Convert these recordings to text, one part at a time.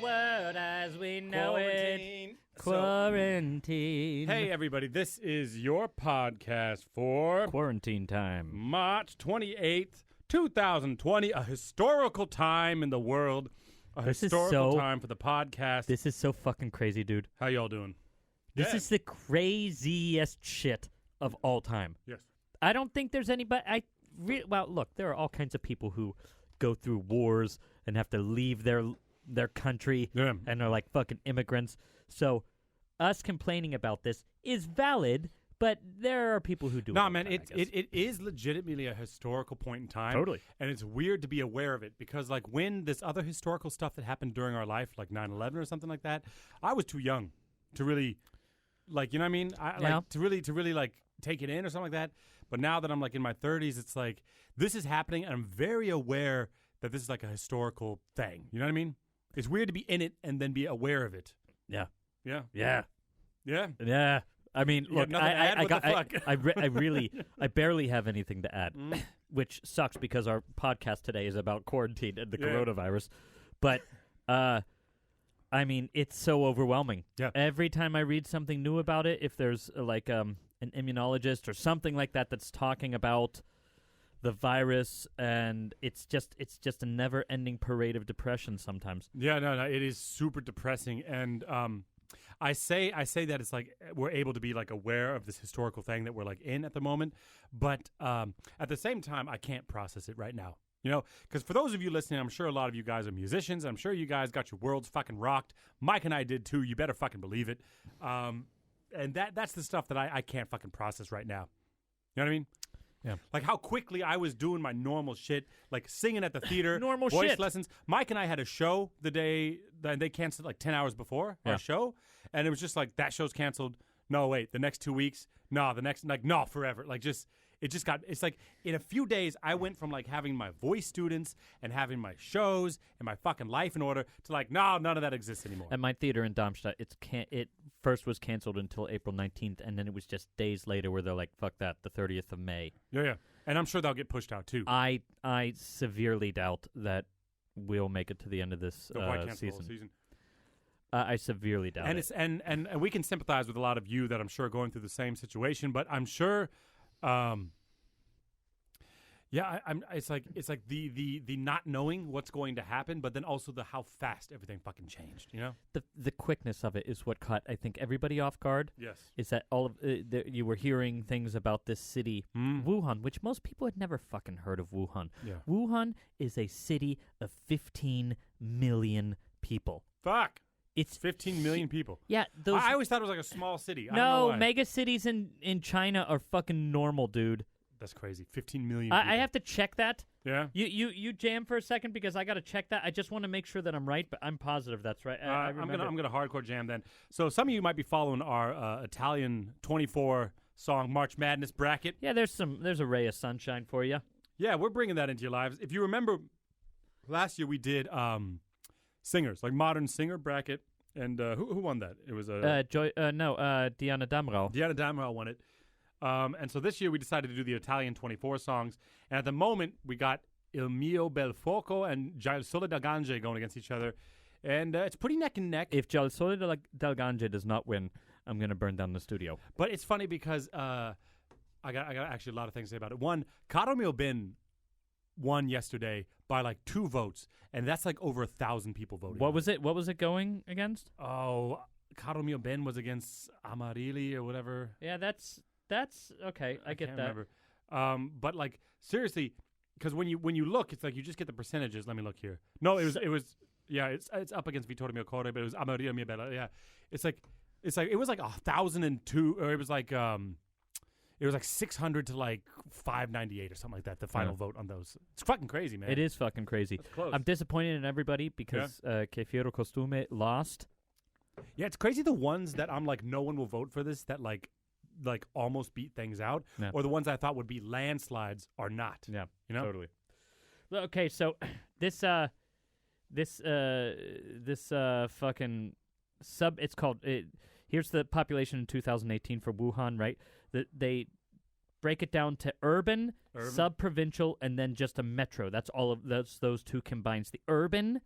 world as we know it. Quarantine. Quarantine. Hey, everybody, this is your podcast for Quarantine time. March 28th, 2020, a historical time in the world, historical time for the podcast. This is so fucking crazy, dude. How y'all doing? This is the craziest shit of all time. Yes. I don't think there's anybody. Well, look, there are all kinds of people who go through wars and have to leave their country and are like fucking immigrants. So us complaining about this is valid, but there are people who do. No, man, it is legitimately a historical point in time. Totally. And it's weird to be aware of it because, like, when this other historical stuff that happened during our life, like 9/11 or something like that, I was too young to really, like, you know what I mean? Like, to really, like, take it in or something like that. But now that I'm, like, in my 30s, it's like, this is happening, and I'm very aware that this is, like, a historical thing. You know what I mean? It's weird to be in it and then be aware of it. Yeah. Yeah. Yeah. Yeah. Yeah. I mean, You look, have nothing to add? I barely have have anything to add, which sucks because our podcast today is about quarantine and the coronavirus. But, I mean, it's so overwhelming. Yeah. Every time I read something new about it, if there's like an immunologist or something like that that's talking about the virus, and it's just a never-ending parade of depression sometimes. Yeah, no, it is super depressing, and I say that it's like we're able to be like aware of this historical thing that we're like in at the moment, but at the same time, I can't process it right now. You know, because for those of you listening, I'm sure a lot of you guys are musicians. I'm sure you guys got your worlds fucking rocked. Mike and I did too. You better fucking believe it. And that's the stuff that I can't fucking process right now. You know what I mean? Yeah. Like how quickly I was doing my normal shit, like singing at the theater, Normal voice shit. lessons. Mike and I had a show the day that they canceled like 10 hours before our show. And it was just like, that show's canceled. No, wait, the next 2 weeks. No, the next, like, no, forever. Like it's like in a few days, I went from like having my voice students and having my shows and my fucking life in order to like, no, none of that exists anymore. At my theater in Darmstadt, it first was canceled until April 19th, and then it was just days later where they're like, fuck that, the 30th of May. Yeah. And I'm sure they'll get pushed out too. I severely doubt that we'll make it to the end of this season. I severely doubt it. And we can sympathize with a lot of you that I'm sure are going through the same situation, but I'm sure it's like the not knowing what's going to happen, but then also the how fast everything fucking changed, you know? The quickness of it is what caught, I think, everybody off guard. Yes. Is that all of you were hearing things about this city, Wuhan, which most people had never fucking heard of Wuhan. Yeah. Wuhan is a city of 15 million people. Fuck. It's 15 million people. Yeah. I always thought it was like a small city. I don't No, know why. mega cities in China are fucking normal, dude. That's crazy. 15 million people. I have to check that. Yeah. You jam for a second because I got to check that. I just want to make sure that I'm right, but I'm positive that's right. I'm gonna hardcore jam then. So some of you might be following our Italian 24 song March Madness bracket. Yeah, there's a ray of sunshine for you. Yeah, we're bringing that into your lives. If you remember, last year we did singers, like modern singer bracket, and who won that? It was Diana Damrau. Diana Damrau won it. And so this year we decided to do the Italian 24 songs. And at the moment, we got Il Mio Bel Fuoco and Gial Sole del Gange going against each other. And it's pretty neck and neck. If Gial Sole del Gange does not win, I'm going to burn down the studio. But it's funny because I got actually a lot of things to say about it. One, Caro Mio Ben won yesterday by like 2 votes. And that's like over 1,000 people voting. What was it going against? Oh, Caro Mio Ben was against Amarilli or whatever. Yeah, that's okay. I get can't that. Remember. But like seriously, because when you look, it's like you just get the percentages. Let me look here. No, it was it's up against Vittorio Mio Core, but it was Amarillo Mia Bella. Yeah, it's like it was like 1,002, or it was like 600 to like 598 or something like that. The final vote on those. It's fucking crazy, man. It is fucking crazy. That's close. I'm disappointed in everybody because Che Fiero Costume lost. Yeah, it's crazy the ones that I'm like, no one will vote for this, that like almost beat things out, or the ones I thought would be landslides are not. Yeah, you know, totally. Okay, so this fucking sub. It's called. Here's the population in 2018 for Wuhan, right? They break it down to urban, sub-provincial, and then just a metro. That's all of those two combines. The urban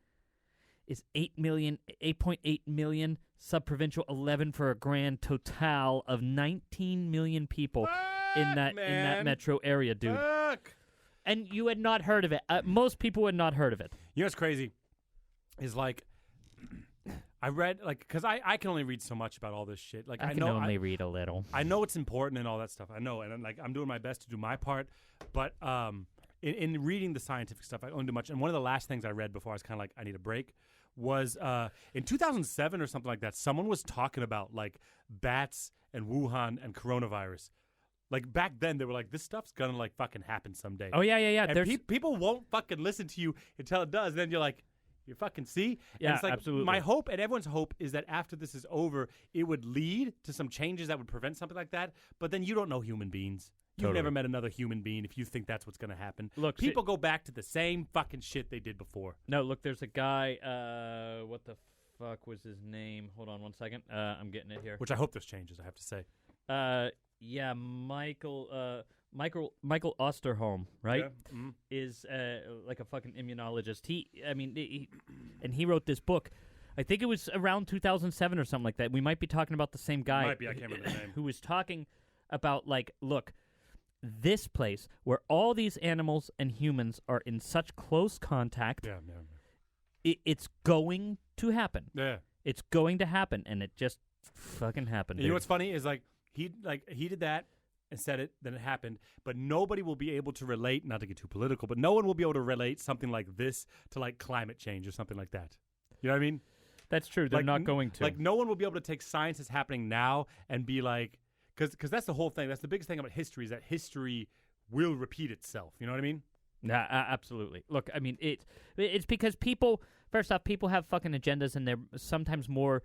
is 8.8 million. Sub-provincial 11 for a grand total of 19 million people in that metro area, dude. Fuck. And you had not heard of it. Most people had not heard of it. You know what's crazy? Is like I read because I can only read so much about all this shit. Like I can only read a little. I know it's important and all that stuff. I know, and I'm doing my best to do my part. But in reading the scientific stuff, I don't do much. And one of the last things I read before I was kind of like, I need a break, was in 2007 or something like that. Someone was talking about like bats and Wuhan and coronavirus. Like back then, they were like, "This stuff's gonna like fucking happen someday." Oh yeah. And people won't fucking listen to you until it does. And then you're like, "You fucking see?" Yeah, and it's like, absolutely. My hope and everyone's hope is that after this is over, it would lead to some changes that would prevent something like that. But then you don't know human beings. You've never met another human being if you think that's what's going to happen. Look, people go back to the same fucking shit they did before. No, look, there's a guy. What the fuck was his name? Hold on one second. I'm getting it here. Which I hope there's changes, I have to say. Yeah, Michael Osterholm, right? Yeah. Mm-hmm. Is like a fucking immunologist. He wrote this book. I think it was around 2007 or something like that. We might be talking about the same guy. Might be. I can't remember the name. Who was talking about like, look, this place where all these animals and humans are in such close contact. Yeah. It's going to happen. Yeah. It's going to happen, and it just fucking happened. You know what's funny is like he did that and said it, then it happened, but nobody will be able to relate, not to get too political, but no one will be able to relate something like this to like climate change or something like that. You know what I mean? That's true. They're not going to. Like no one will be able to take science that's happening now and be like, because that's the whole thing. That's the biggest thing about history is that history will repeat itself. You know what I mean? Yeah, absolutely. Look, I mean, it's because people, first off, people have fucking agendas, and they're sometimes more,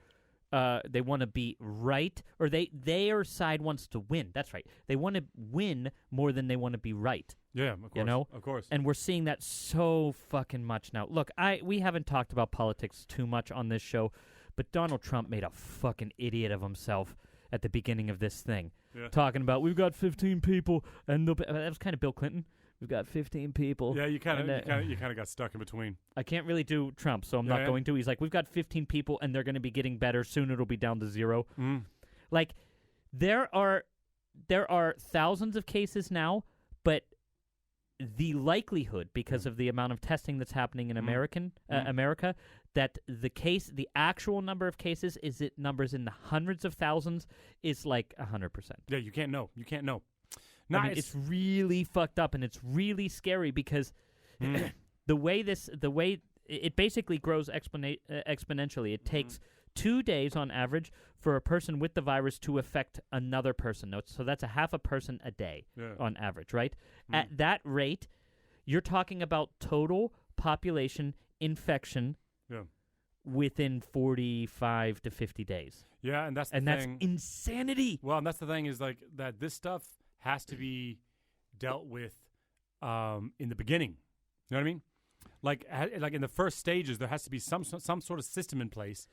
they want to be right, or their side wants to win. That's right. They want to win more than they want to be right. Yeah, of course. You know? Of course. And we're seeing that so fucking much now. Look, we haven't talked about politics too much on this show, but Donald Trump made a fucking idiot of himself at the beginning of this thing. Yeah. Talking about, we've got 15 people, and that was kind of Bill Clinton. We've got 15 people. Yeah, you kind of got stuck in between. I can't really do Trump, so I'm not going to. He's like, we've got 15 people, and they're going to be getting better. Soon it'll be down to 0. Mm. Like, there are thousands of cases now, but the likelihood, because of the amount of testing that's happening in America, that the actual number of cases numbers in the hundreds of thousands is like 100%. Yeah, you can't know. You can't know. I mean, it's really fucked up, and it's really scary because the way it basically grows exponentially. It takes 2 days on average for a person with the virus to affect another person. So that's a half a person a day on average, right? At that rate, you're talking about total population infection within 45 to 50 days. Yeah, and that's insanity. Well, and that's the thing is like that this stuff has to be dealt with in the beginning. You know what I mean? Like in the first stages, there has to be some sort of system in place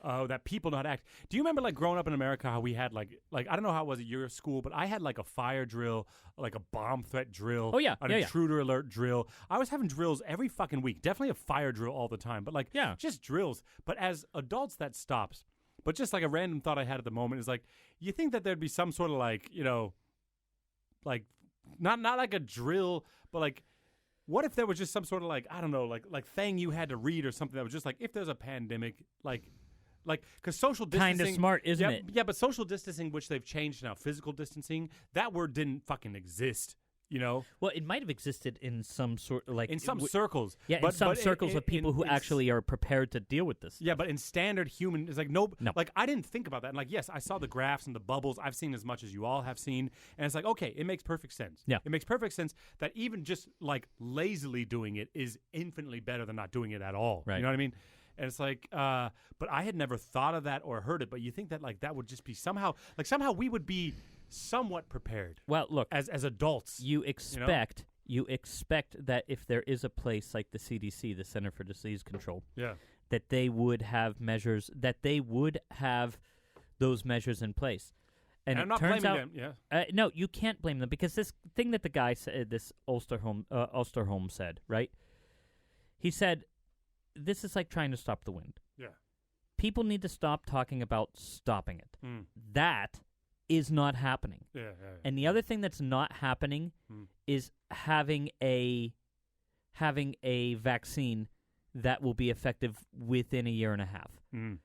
that people know how to act. Do you remember like growing up in America how we had like I don't know how it was at your school, but I had like a fire drill, like a bomb threat drill, an intruder alert drill. I was having drills every fucking week. Definitely a fire drill all the time, but like just drills. But as adults, that stops. But just like a random thought I had at the moment is like, you think that there'd be some sort of like, you know, like not like a drill, but like, what if there was just some sort of like, I don't know, like thing you had to read or something that was just like, if there's a pandemic, like because social distancing, kind of smart, isn't it? Yeah, but social distancing, which they've changed now, physical distancing, that word didn't fucking exist. You know, well, it might have existed in some sort, like in some circles. Yeah, in some circles of people who actually are prepared to deal with this. Yeah, but in standard human, it's like no. Like I didn't think about that. And like, yes, I saw the graphs and the bubbles. I've seen as much as you all have seen, and it's like, okay, it makes perfect sense. Yeah, it makes perfect sense that even just like lazily doing it is infinitely better than not doing it at all. Right. You know what I mean? And it's like, but I had never thought of that or heard it. But you think that like that would just be somehow we would be somewhat prepared. Well, look, as adults, you expect that if there is a place like the CDC, the Center for Disease Control, that they would have measures, that they would have those measures in place. And I'm not blaming them. Yeah. No, you can't blame them because this thing that the guy said, this Osterholm said, right? He said, this is like trying to stop the wind. Yeah. People need to stop talking about stopping it. Mm. That is not happening. Yeah. And the other thing that's not happening is having a vaccine that will be effective within a year and a half. Mm.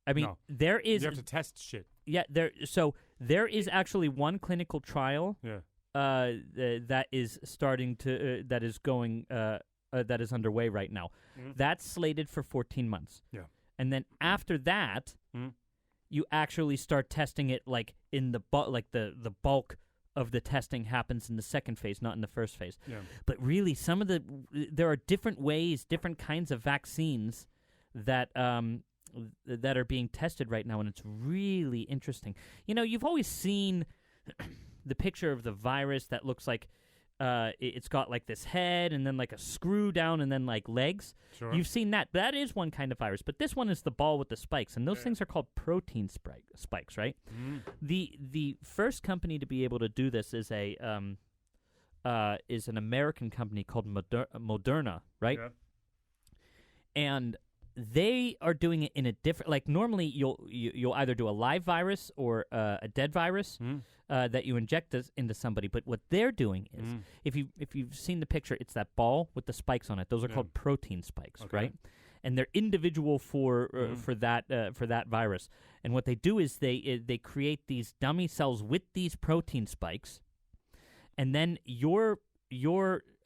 I mean, there is... You have to test shit. Yeah, so there is actually one clinical trial that is starting to... that is going... that is underway right now. Mm. That's slated for 14 months. Yeah. And then after that, you actually start testing it like in the bulk of the testing happens in the second phase, not in the first phase. Yeah. But really, there are different ways, different kinds of vaccines that that are being tested right now, and it's really interesting. You know, you've always seen the picture of the virus that looks like it's got like this head and then like a screw down and then like legs. Sure. You've seen that. That is one kind of virus, but this one is the ball with the spikes, and those things are called protein spikes, right? Mm. The first company to be able to do this is an American company called Moderna, right? Yeah. And they are doing it in a different. Like normally, you'll either do a live virus or a dead virus that you inject into somebody. But what they're doing is, if you've seen the picture, it's that ball with the spikes on it. Those are called protein spikes, right? And they're individual for that virus. And what they do is they create these dummy cells with these protein spikes, and then your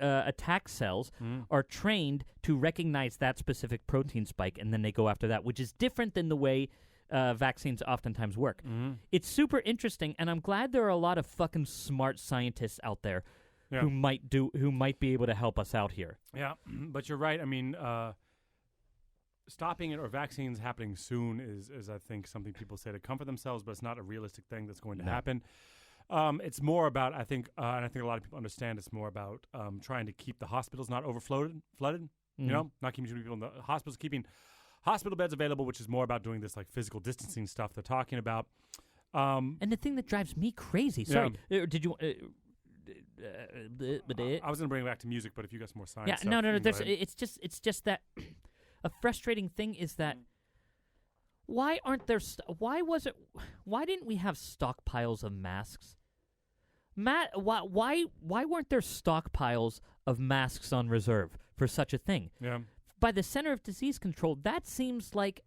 attack cells are trained to recognize that specific protein spike, and then they go after that, which is different than the way vaccines oftentimes work. It's super interesting, and I'm glad there are a lot of fucking smart scientists out there who might be able to help us out here. Yeah, but you're right. I mean, stopping it or vaccines happening soon is I think something people say to comfort themselves, but it's not a realistic thing that's going to happen. It's more about, I think, and I think a lot of people understand it's more about trying to keep the hospitals not flooded, you know, not keeping too many people in the hospitals, keeping hospital beds available, which is more about doing this like physical distancing stuff they're talking about. And the thing that drives me crazy, sorry, did you... I was going to bring it back to music, but if you got some more science stuff, no. It's just that a frustrating thing is that why aren't there? Why didn't we have stockpiles of masks? Why weren't there stockpiles of masks on reserve for such a thing? Yeah. By the Center of Disease Control, that seems like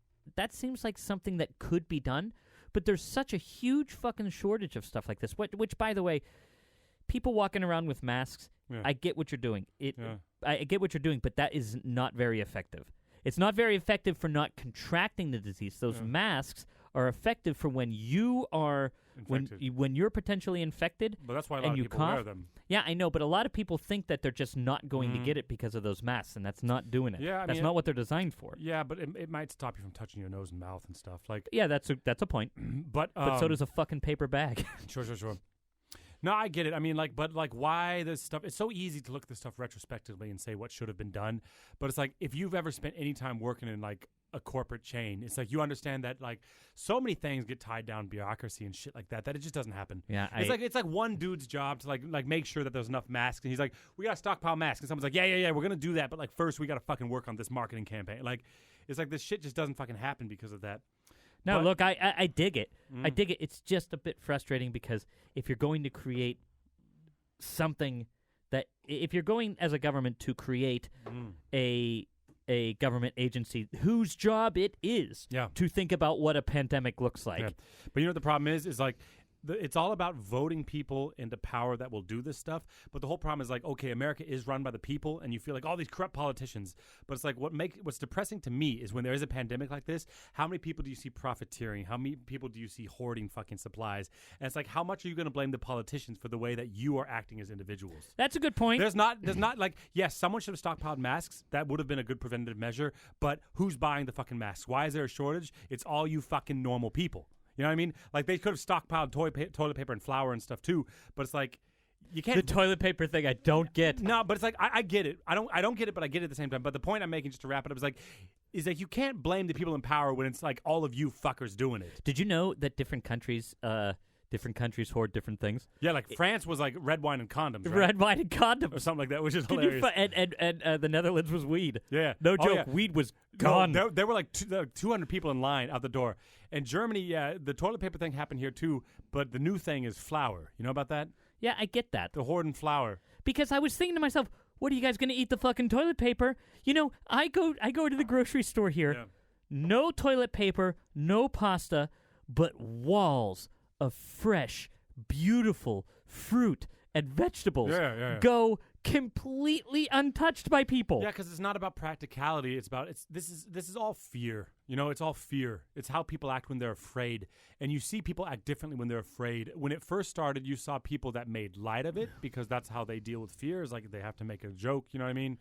something that could be done, but there's such a huge fucking shortage of stuff like this. Which, by the way, people walking around with masks, I get what you're doing. I get what you're doing, but that is not very effective. It's not very effective for not contracting the disease. Those masks are effective for when you are when you're potentially infected. But that's why a lot of people wear them. Yeah, I know, but a lot of people think that they're just not going to get it because of those masks, and that's not doing it. Yeah, that's not what they're designed for. Yeah, but it might stop you from touching your nose and mouth and stuff. Like, yeah, that's a point. But so does a fucking paper bag. Sure. No, I get it. I mean, why this stuff? It's so easy to look at this stuff retrospectively and say what should have been done. But it's like, if you've ever spent any time working in like a corporate chain, it's like you understand that like so many things get tied down bureaucracy and shit like that it just doesn't happen. Yeah, it's like one dude's job to like make sure that there's enough masks, and he's like, we got to stockpile masks, and someone's like, yeah, we're gonna do that, but like first we got to fucking work on this marketing campaign. Like, it's like this shit just doesn't fucking happen because of that. No, look, I dig it. I dig it. It's just a bit frustrating because if you're going to create something that, if you're going as a government to create a government agency whose job it is to think about what a pandemic looks like. Yeah. But you know what the problem is like, it's all about voting people into power that will do this stuff. But the whole problem is like, okay, America is run by the people, and you feel like all these corrupt politicians. But it's like what's depressing to me is when there is a pandemic like this, how many people do you see profiteering? How many people do you see hoarding fucking supplies? And it's like, how much are you going to blame the politicians for the way that you are acting as individuals? That's a good point. There's not like, yes, someone should have stockpiled masks. That would have been a good preventative measure. But who's buying the fucking masks? Why is there a shortage? It's all you fucking normal people. You know what I mean? Like, they could have stockpiled toilet paper and flour and stuff too, but it's like, you can't. The toilet paper thing, I don't get. No, but it's like, I get it. I don't get it, but I get it at the same time. But the point I'm making, just to wrap it up, is like you can't blame the people in power when it's like all of you fuckers doing it. Did you know that different countries different countries hoard different things. Yeah, like France was like red wine and condoms, right? Red wine and condoms. Or something like that, which is Can you hilarious. and the Netherlands was weed. Yeah. No Oh, joke. yeah. Weed was No, gone. there were like 200 people in line out the door. And Germany, yeah, the toilet paper thing happened here too, but the new thing is flour. You know about that? Yeah, I get that. The hoarding flour. Because I was thinking to myself, what are you guys going to eat the fucking toilet paper? You know, I go to the grocery store here. Yeah. No toilet paper, no pasta, but walls of fresh, beautiful fruit and vegetables go completely untouched by people. Yeah, because it's not about practicality. It's about this is all fear. You know, it's all fear. It's how people act when they're afraid, and you see people act differently when they're afraid. When it first started, you saw people that made light of it because that's how they deal with fear. Is like they have to make a joke. You know what I mean?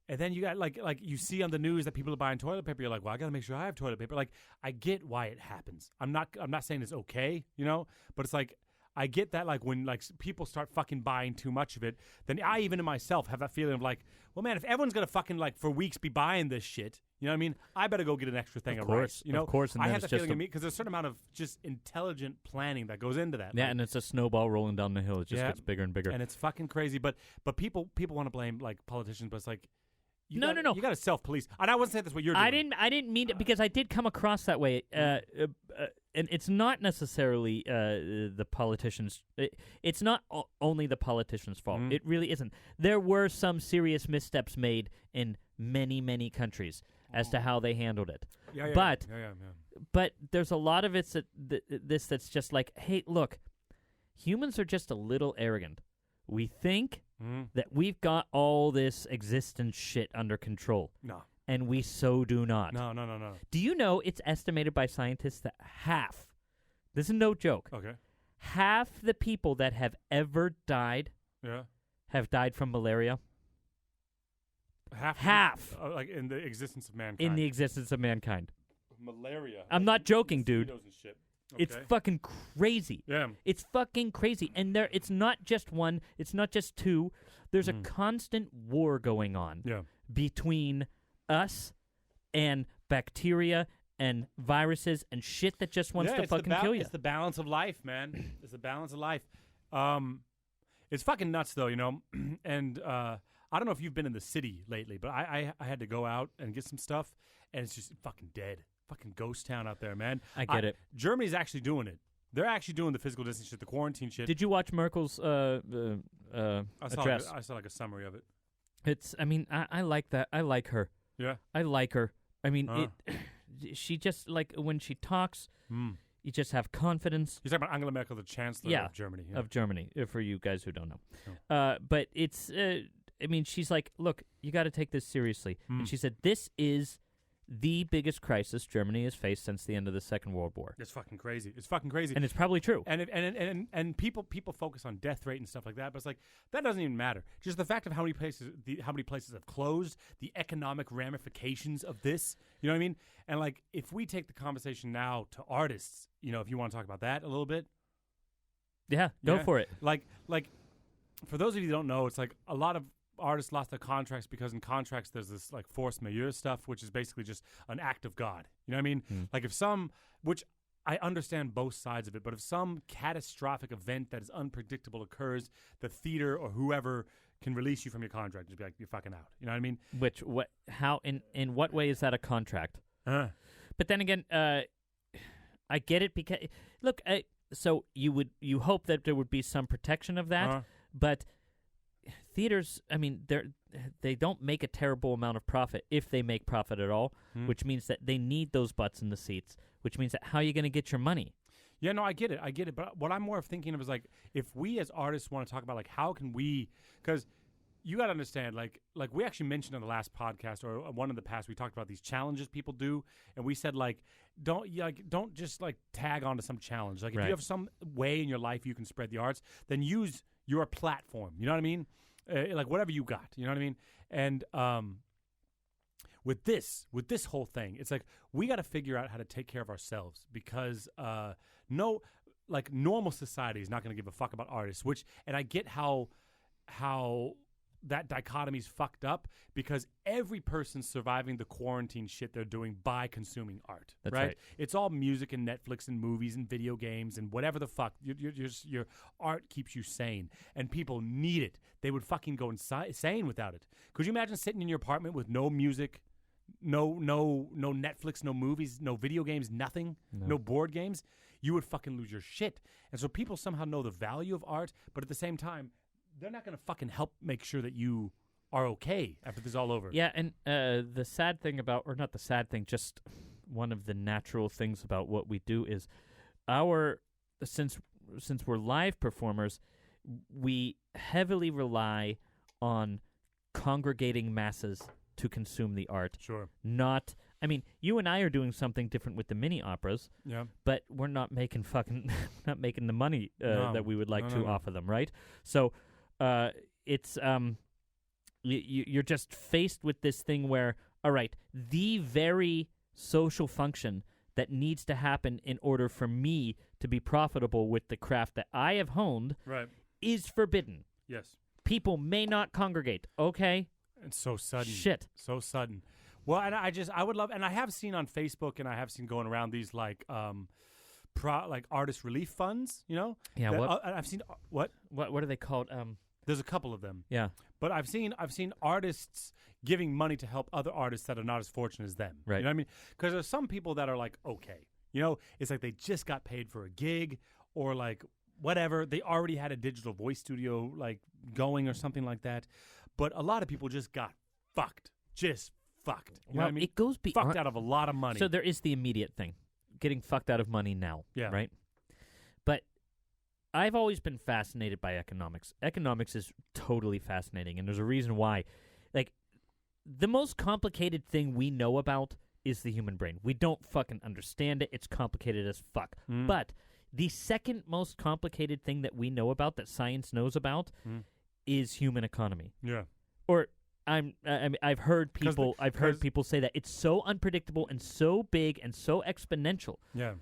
And then you got like you see on the news that people are buying toilet paper. You're like, well, I got to make sure I have toilet paper. Like, I get why it happens. I'm not saying it's okay, you know, but it's like I get that like when like people start fucking buying too much of it, then I even in myself have that feeling of like, well, man, if everyone's gonna fucking like for weeks be buying this shit, you know what I mean? I better go get an extra thing of rice. You know, of course. And I then have that it's just feeling in me because there's a certain amount of just intelligent planning that goes into that. yeah, like, and it's a snowball rolling down the hill. It just Yeah. gets bigger and bigger. and it's fucking crazy. But people want to blame like politicians, but it's like. No. You got to self-police. And I wasn't saying that's what you're doing. I didn't mean it because I did come across that way, and it's not necessarily the politicians. It's not only the politicians' fault. Mhm. It really isn't. There were some serious missteps made in many countries as to how they handled it. Yeah, but yeah. but there's a lot of it that's just like, hey, look, humans are just a little arrogant. We think that we've got all this existence shit under control. No. And we so do not. No. Do you know it's estimated by scientists that this is no joke, Okay. half the people that have ever died Yeah. have died from malaria? Half. Like in the existence of mankind. In the existence of mankind. Malaria. I'm not joking, dude. Mosquitoes and shit. It's Okay. fucking crazy. Yeah. It's fucking crazy. And it's not just one, it's not just two. There's a constant war going on Yeah. between us and bacteria and viruses and shit that just wants to it's fucking kill you. It's the balance of life, man. It's the balance of life. It's fucking nuts, though, you know. And I don't know if you've been in the city lately, but I had to go out and get some stuff, and it's just fucking dead. Fucking ghost town out there, man. I get it. Germany's actually doing it. They're actually doing the physical distance shit, the quarantine shit. Did you watch Merkel's I address? saw like a summary of it. I mean, I like that. I like her. Yeah. I like her. I mean, she just, like, when she talks, you just have confidence. You're talking about Angela Merkel, the Chancellor of Germany. Yeah. Of Germany, for you guys who don't know. Oh. But it's, I mean, she's like, look, you got to take this seriously. And she said, this is the biggest crisis Germany has faced since the end of the Second World War. It's fucking crazy. It's fucking crazy. And it's probably true. And people focus on death rate and stuff like that, but it's like that doesn't even matter. Just the fact of how many places have closed, the economic ramifications of this. You know what I mean? And like if we take the conversation now to artists, you know, if you want to talk about that a little bit. Yeah, go for it. Like for those of you who don't know, it's like a lot of artists lost their contracts because in contracts there's this like force majeure stuff, which is basically just an act of God. You know what I mean? Like which I understand both sides of it, but if some catastrophic event that is unpredictable occurs, the theater or whoever can release you from your contract. Just be like, you're fucking out. You know what I mean? How, in what way is that a contract? But then again, I get it because, look, so you hope that there would be some protection of that, but theaters, I mean, they don't make a terrible amount of profit if they make profit at all, which means that they need those butts in the seats, which means that how are you going to get your money? Yeah, no, I get it. But what I'm more of thinking of is like, if we as artists want to talk about like, how can we, because you got to understand, like we actually mentioned on the last podcast or one in the past, we talked about these challenges people do, and we said like, don't just like tag onto some challenge. Like if you have some way in your life you can spread the arts, then use your platform. You know what I mean? Like whatever you got, you know what I mean? And with this whole thing, it's like we got to figure out how to take care of ourselves because normal society is not going to give a fuck about artists. And I get how that dichotomy's fucked up because every person's surviving the quarantine shit they're doing by consuming art. That's right. It's all music and Netflix and movies and video games and whatever the fuck. Your art keeps you sane, and people need it. They would fucking go insane without it. Could you imagine sitting in your apartment with no music, no Netflix, no movies, no video games, nothing, no board games? You would fucking lose your shit. And so people somehow know the value of art, but at the same time, they're not going to fucking help make sure that you are okay after this is all over. Yeah, and the sad thing about, or not the sad thing, just one of the natural things about what we do is since we're live performers, we heavily rely on congregating masses to consume the art. Sure. I mean, you and I are doing something different with the mini operas. Yeah. But we're not making not making the money that we would like to off of them, right? So, it's you're just faced with this thing where, all right, the very social function that needs to happen in order for me to be profitable with the craft that I have honed is forbidden. Yes. People may not congregate. Okay. It's so sudden. Shit. So sudden. Well, and I would love, and I have seen on Facebook, and I have seen going around these like artist relief funds, you know? Yeah. I've seen what are they called? There's a couple of them. Yeah. But I've seen artists giving money to help other artists that are not as fortunate as them. Right. You know what I mean? Because there's some people that are like, okay, you know, it's like they just got paid for a gig or like whatever. They already had a digital voice studio like going or something like that. But a lot of people just got fucked. Just fucked. You know what I mean? It goes beyond. Fucked out of a lot of money. So there is the immediate thing, getting fucked out of money now. Yeah. Right? But I've always been fascinated by economics. Economics is totally fascinating, and there's a reason why. Like, the most complicated thing we know about is the human brain. We don't fucking understand it. It's complicated as fuck. But the second most complicated thing that we know about, that science knows about, is human economy. Yeah. Or I've heard people say that it's so unpredictable and so big and so exponential. Yeah.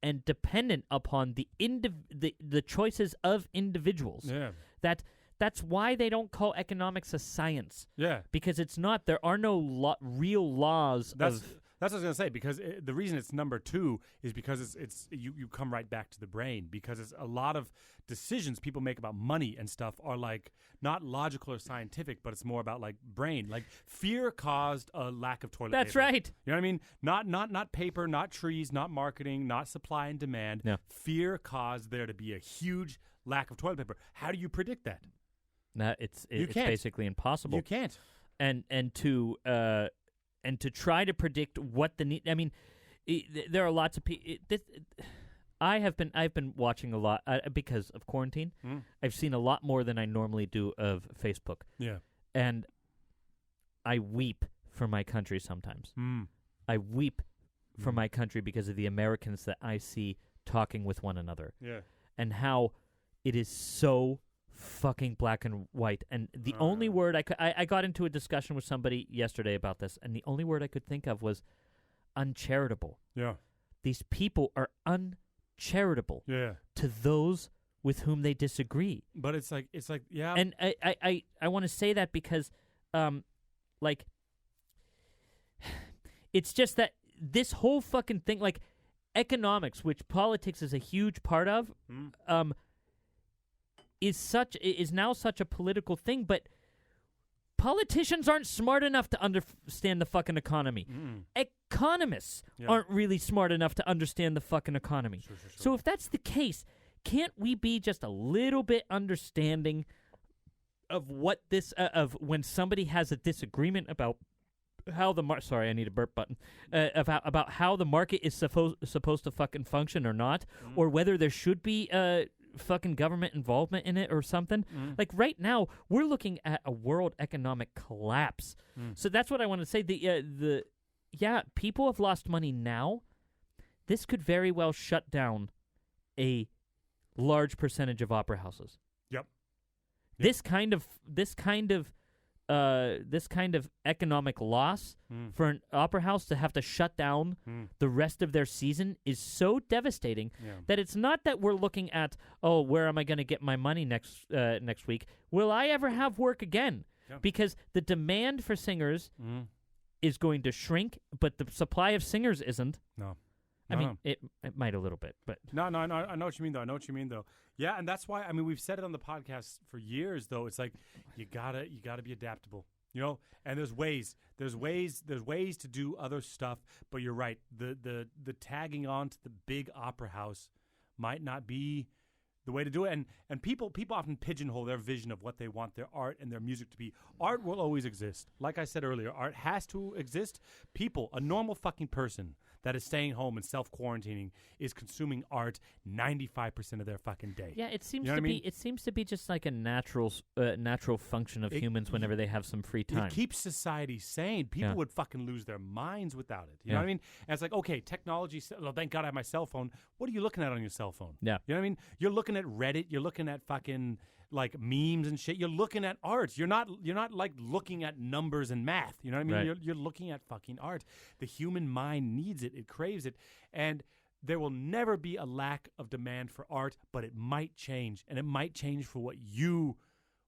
And dependent upon the choices of individuals. Yeah. That's why they don't call economics a science. Yeah. Because it's not. There are no real laws. That's what I was gonna say. Because the reason it's number 2 is because you come right back to the brain. Because it's a lot of decisions people make about money and stuff are like not logical or scientific, but it's more about like brain. Like fear caused a lack of toilet paper. That's right. You know what I mean? Not paper, not trees, not marketing, not supply and demand. No. Fear caused there to be a huge lack of toilet paper. How do you predict that? It's basically impossible. You can't. And to try to predict what the need. I mean, there are lots of people. I've been watching a lot because of quarantine. I've seen a lot more than I normally do of Facebook. Yeah. And I weep for my country sometimes. I weep for my country because of the Americans that I see talking with one another. Yeah. And how it is so fucking black and white. And the only word I got into a discussion with somebody yesterday about this, and the only word I could think of was uncharitable. Yeah. These people are uncharitable to those with whom they disagree. But it's like yeah. And I want to say that because like it's just that this whole fucking thing, like economics, which politics is a huge part of, is now such a political thing, but politicians aren't smart enough to understand the fucking economy. Economists aren't really smart enough to understand the fucking economy. Sure. So if that's the case, can't we be just a little bit understanding of what this of when somebody has a disagreement about how the sorry, I need a burp button. About how the market is supposed to fucking function or not, or whether there should be fucking government involvement in it or something. Like right now, we're looking at a world economic collapse. So that's what I want to say. People have lost money now. This could very well shut down a large percentage of opera houses. Yep. This kind of this kind of economic loss for an opera house to have to shut down the rest of their season is so devastating that it's not that we're looking at, oh, where am I going to get my money next week? Will I ever have work again? Yeah. Because the demand for singers is going to shrink, but the supply of singers isn't. No. I mean, it might a little bit, but no, I know what you mean though. Yeah, and that's why we've said it on the podcast for years though. It's like you gotta be adaptable, And there's ways to do other stuff. But you're right. The tagging on to the big opera house might not be the way to do it. And people often pigeonhole their vision of what they want their art and their music to be. Art will always exist. Like I said earlier, art has to exist. A normal fucking person that is staying home and self-quarantining is consuming art 95% of their fucking day. Yeah, it seems it seems to be just like a natural function of humans whenever they have some free time. It keeps society sane. People would fucking lose their minds without it. You know what I mean? And it's like, okay, technology, thank God I have my cell phone. What are you looking at on your cell phone? Yeah. You know what I mean? You're looking at Reddit, you're looking at fucking like memes and shit. You're looking at art. You're not like looking at numbers and math. You know what I mean? Right. You're looking at fucking art. The human mind needs it. It craves it. And there will never be a lack of demand for art, but it might change. And it might change for what you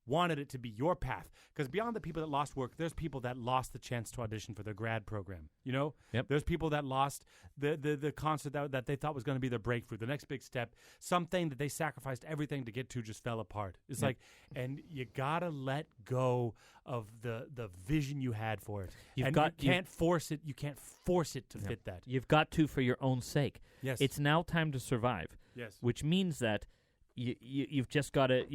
wanted it to be, your path. Because beyond the people that lost work, there's people that lost the chance to audition for their grad program. Yep. There's people that lost the concert that they thought was going to be their breakthrough, the next big step. Something that they sacrificed everything to get to just fell apart. It's like, and you gotta let go of the vision you had for it. You can't force it. You can't force it to fit that. You've got to for your own sake. Yes. It's now time to survive. Yes. Which means that you've just got to.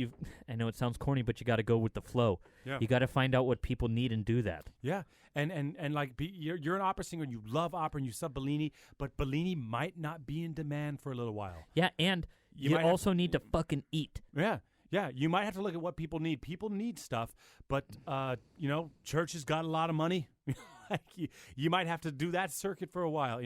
I know it sounds corny, but you got to go with the flow. Yeah. You got to find out what people need and do that. Yeah. And like you're an opera singer and you love opera and you sub Bellini, but Bellini might not be in demand for a little while. Yeah, and you also need to fucking eat. Yeah. Yeah, you might have to look at what people need. People need stuff, but church has got a lot of money. You might have to do that circuit for a while.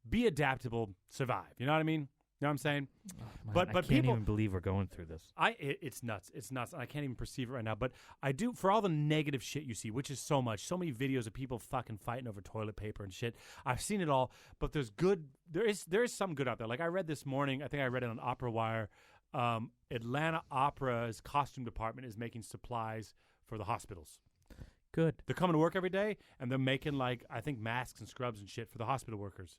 Be adaptable, survive. You know what I mean? You know what I'm saying? Oh, man, but I can't even believe we're going through this. It's nuts. It's nuts. I can't even perceive it right now. But I do, for all the negative shit you see, which is so many videos of people fucking fighting over toilet paper and shit. I've seen it all. But there's good. There is some good out there. Like I read this morning. I think I read it on Opera Wire. Atlanta Opera's costume department is making supplies for the hospitals. Good. They're coming to work every day, and they're making, I think, masks and scrubs and shit for the hospital workers.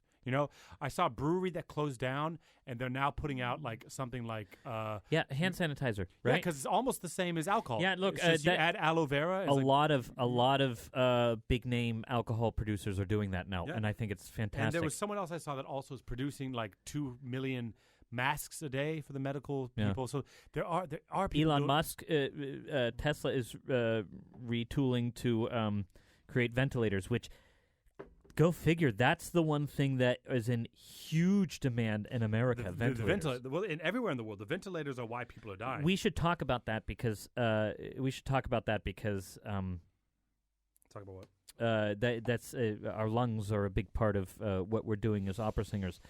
I saw a brewery that closed down, and they're now putting out, something like... hand sanitizer, right? Yeah, because it's almost the same as alcohol. Yeah, look, you add aloe vera. A lot of big-name alcohol producers are doing that now, and I think it's fantastic. And there was someone else I saw that also is producing, 2 million... masks a day for the medical people. So there are people. Elon Musk, Tesla is retooling to create ventilators, which, go figure, that's the one thing that is in huge demand in America. Ventilators. Everywhere in the world, the ventilators are why people are dying. We should talk about that because talk about what? That's our lungs are a big part of what we're doing as opera singers.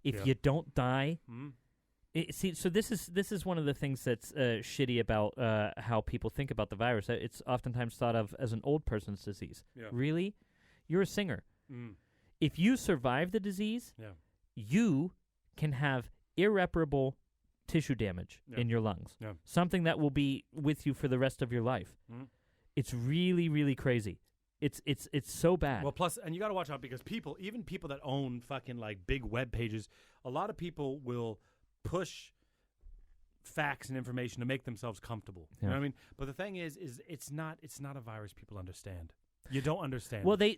If you don't die, so this is one of the things that's shitty about how people think about the virus. It's oftentimes thought of as an old person's disease. Yeah. Really? You're a singer. If you survive the disease, you can have irreparable tissue damage in your lungs. Yeah. Something that will be with you for the rest of your life. It's really, really crazy. It's so bad. Well, plus, and you got to watch out because even people that own fucking big web pages, a lot of people will push facts and information to make themselves comfortable. You know what I mean? But the thing is it's not a virus people understand. You don't understand. Well, they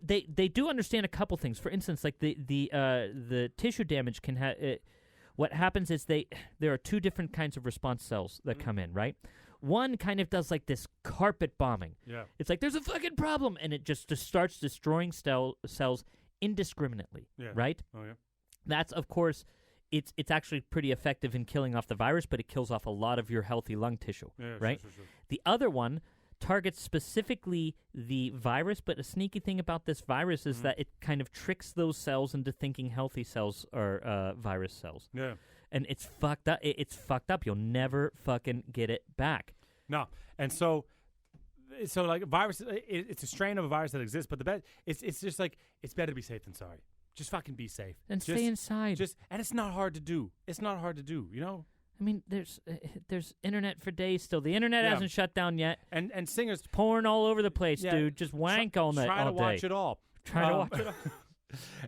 do understand a couple things. For instance, the tissue damage can have. What happens is there are 2 different kinds of response cells that come in, right? One kind of does this carpet bombing. Yeah. It's like, there's a fucking problem, and it just starts destroying cells indiscriminately, right? Oh, yeah. That's, of course, it's actually pretty effective in killing off the virus, but it kills off a lot of your healthy lung tissue, right? Sure. The other one targets specifically the virus, but a sneaky thing about this virus is that it kind of tricks those cells into thinking healthy cells are virus cells. Yeah. And it's fucked up. It's fucked up. You'll never fucking get it back. No. And so So like virus, it's a strain of a virus that exists. But the best, it's just like it's better to be safe than sorry. Just fucking be safe and stay inside. And it's not hard to do. It's not hard to do. You know. I mean, there's internet for days still. The internet hasn't shut down yet. And singers porn all over the place, dude. Just wank all night, try all to day. watch it all. Try to watch it all.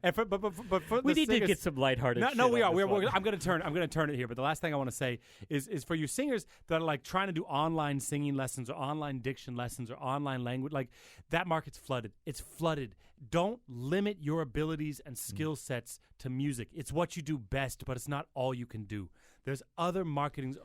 And but for we the need singers, to get some lighthearted. No, we are. I'm going to turn it here. But the last thing I want to say is for you singers that are like trying to do online singing lessons or online diction lessons or online language, like that market's flooded. It's flooded. Don't limit your abilities and skill sets to music. It's what you do best, but it's not all you can do. There's other markets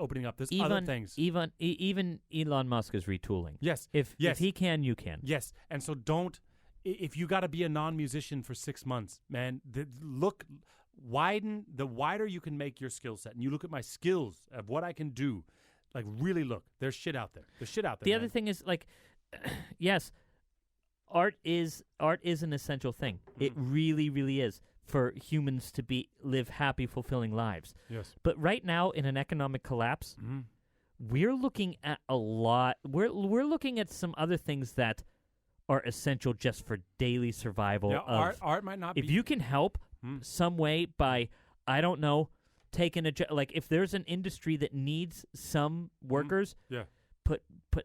opening up. There's other things. Even Elon Musk is retooling. Yes. If he can, you can. Yes. And so don't. If you got to be a non-musician for 6 months, man, the wider you can make your skill set, and you look at my skills of what I can do, like really look, there's shit out there. The other thing is like, yes, art is an essential thing. Mm-hmm. It really, really is for humans to live happy, fulfilling lives. Yes. But right now, in an economic collapse, we're looking at a lot. We're looking at some other things that are essential just for daily survival. Yeah, art might not be. If you can help some way by, I don't know, taking like if there's an industry that needs some workers,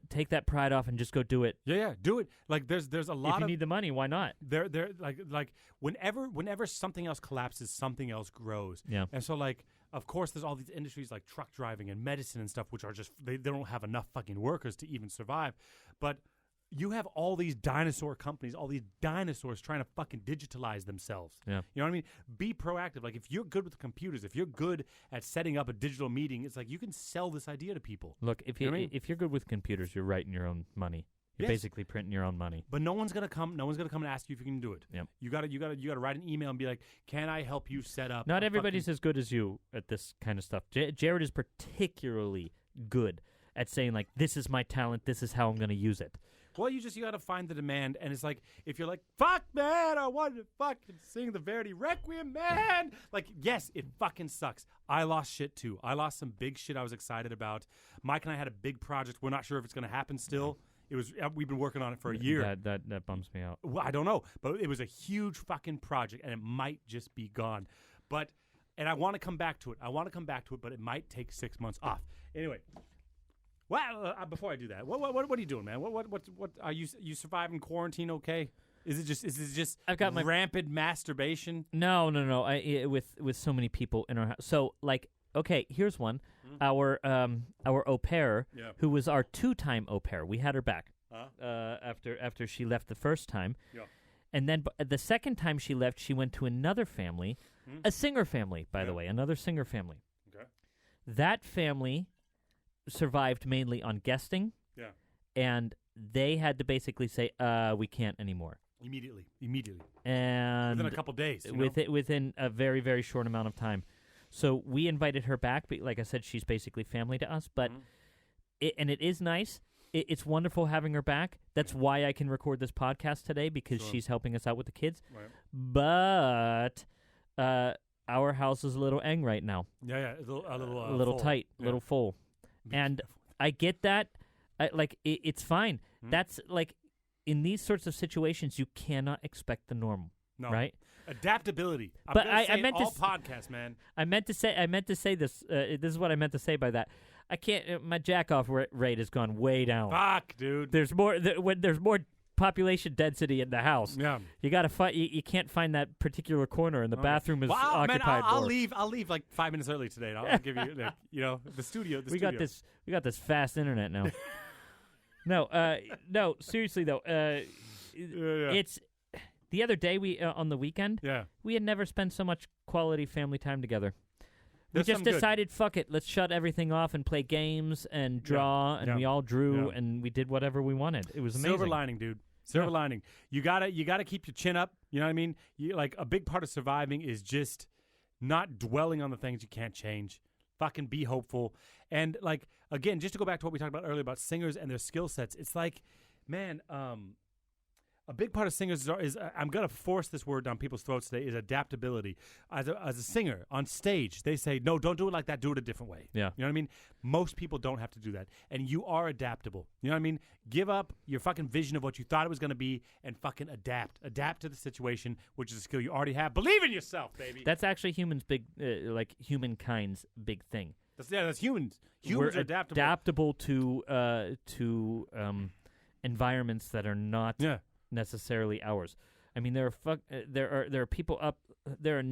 take that pride off and just go do it. Yeah, do it. Like there's a lot. If you need the money, why not? They're like whenever something else collapses, something else grows. Yeah. And so like of course there's all these industries like truck driving and medicine and stuff, which are just they don't have enough fucking workers to even survive, but. You have all these dinosaur companies, all these dinosaurs trying to fucking digitalize themselves. Yeah. You know what I mean? Be proactive. Like, if you're good with the computers, if you're good at setting up a digital meeting, it's like you can sell this idea to people. Look, if you're good with computers, you're writing your own money. You're basically printing your own money. But no one's gonna come and ask you if you can do it. Yep. You gotta write an email and be like, "Can I help you set up?" Not everybody's as good as you at this kind of stuff. Jared is particularly good at saying like, "This is my talent. This is how I'm going to use it." Well, you got to find the demand, and it's like, if you're like, fuck, man, I wanted to fucking sing the Verdi Requiem, man. Like, yes, it fucking sucks. I lost shit, too. I lost some big shit I was excited about. Mike and I had a big project. We're not sure if it's going to happen still. We've been working on it for a year. That bums me out. Well, I don't know, but it was a huge fucking project, and it might just be gone. And I want to come back to it. But it might take 6 months off. Anyway. Well, before I do that, what are you doing, man? What are you surviving quarantine? Okay, is it just I've got rampant masturbation? No. With so many people in our house. So like, okay, here's one. Our au pair, who was our 2-time au pair. We had her back after she left the first time, and then the second time she left, she went to another family, a singer family, by the way, another singer family. Okay, that family survived mainly on guesting, and they had to basically say, we can't anymore. Immediately. And within a couple days. Within a very, very short amount of time. So we invited her back, but like I said, she's basically family to us, but it is nice. It's wonderful having her back. That's why I can record this podcast today, because she's helping us out with the kids. Right. But our house is a little eng right now. Yeah, a little tight, a little full. And I get that. It's fine. That's like, in these sorts of situations, you cannot expect the normal, right? Adaptability. But I meant all podcasts, man. I meant to say this. This is what I meant to say by that. I can't. My jack off rate has gone way down. Fuck, dude. There's more. When there's more population density in the house. Yeah. You gotta find. You can't find that particular corner, and the bathroom is occupied. Man, I'll leave. I'll leave like 5 minutes early today. I'll give you, the studio. We got this fast internet now. No. Seriously though, it's the other day we on the weekend. Yeah. We had never spent so much quality family time together. We just decided, fuck it, let's shut everything off and play games and draw, and we all drew, and we did whatever we wanted. It was amazing. Silver lining, dude. Silver lining. You gotta keep your chin up. You know what I mean? Like, a big part of surviving is just not dwelling on the things you can't change. Fucking be hopeful. And like, again, just to go back to what we talked about earlier about singers and their skill sets, it's like, man, a big part of singers is I'm going to force this word down people's throats today, is adaptability. As a singer on stage, they say, no, don't do it like that. Do it a different way. Yeah. You know what I mean? Most people don't have to do that. And you are adaptable. You know what I mean? Give up your fucking vision of what you thought it was going to be and fucking adapt. Adapt to the situation, which is a skill you already have. Believe in yourself, baby. That's actually humankind's big thing. That's humans. Humans We're are adaptable. Adaptable to environments that are not necessarily ours. I mean, there are people up there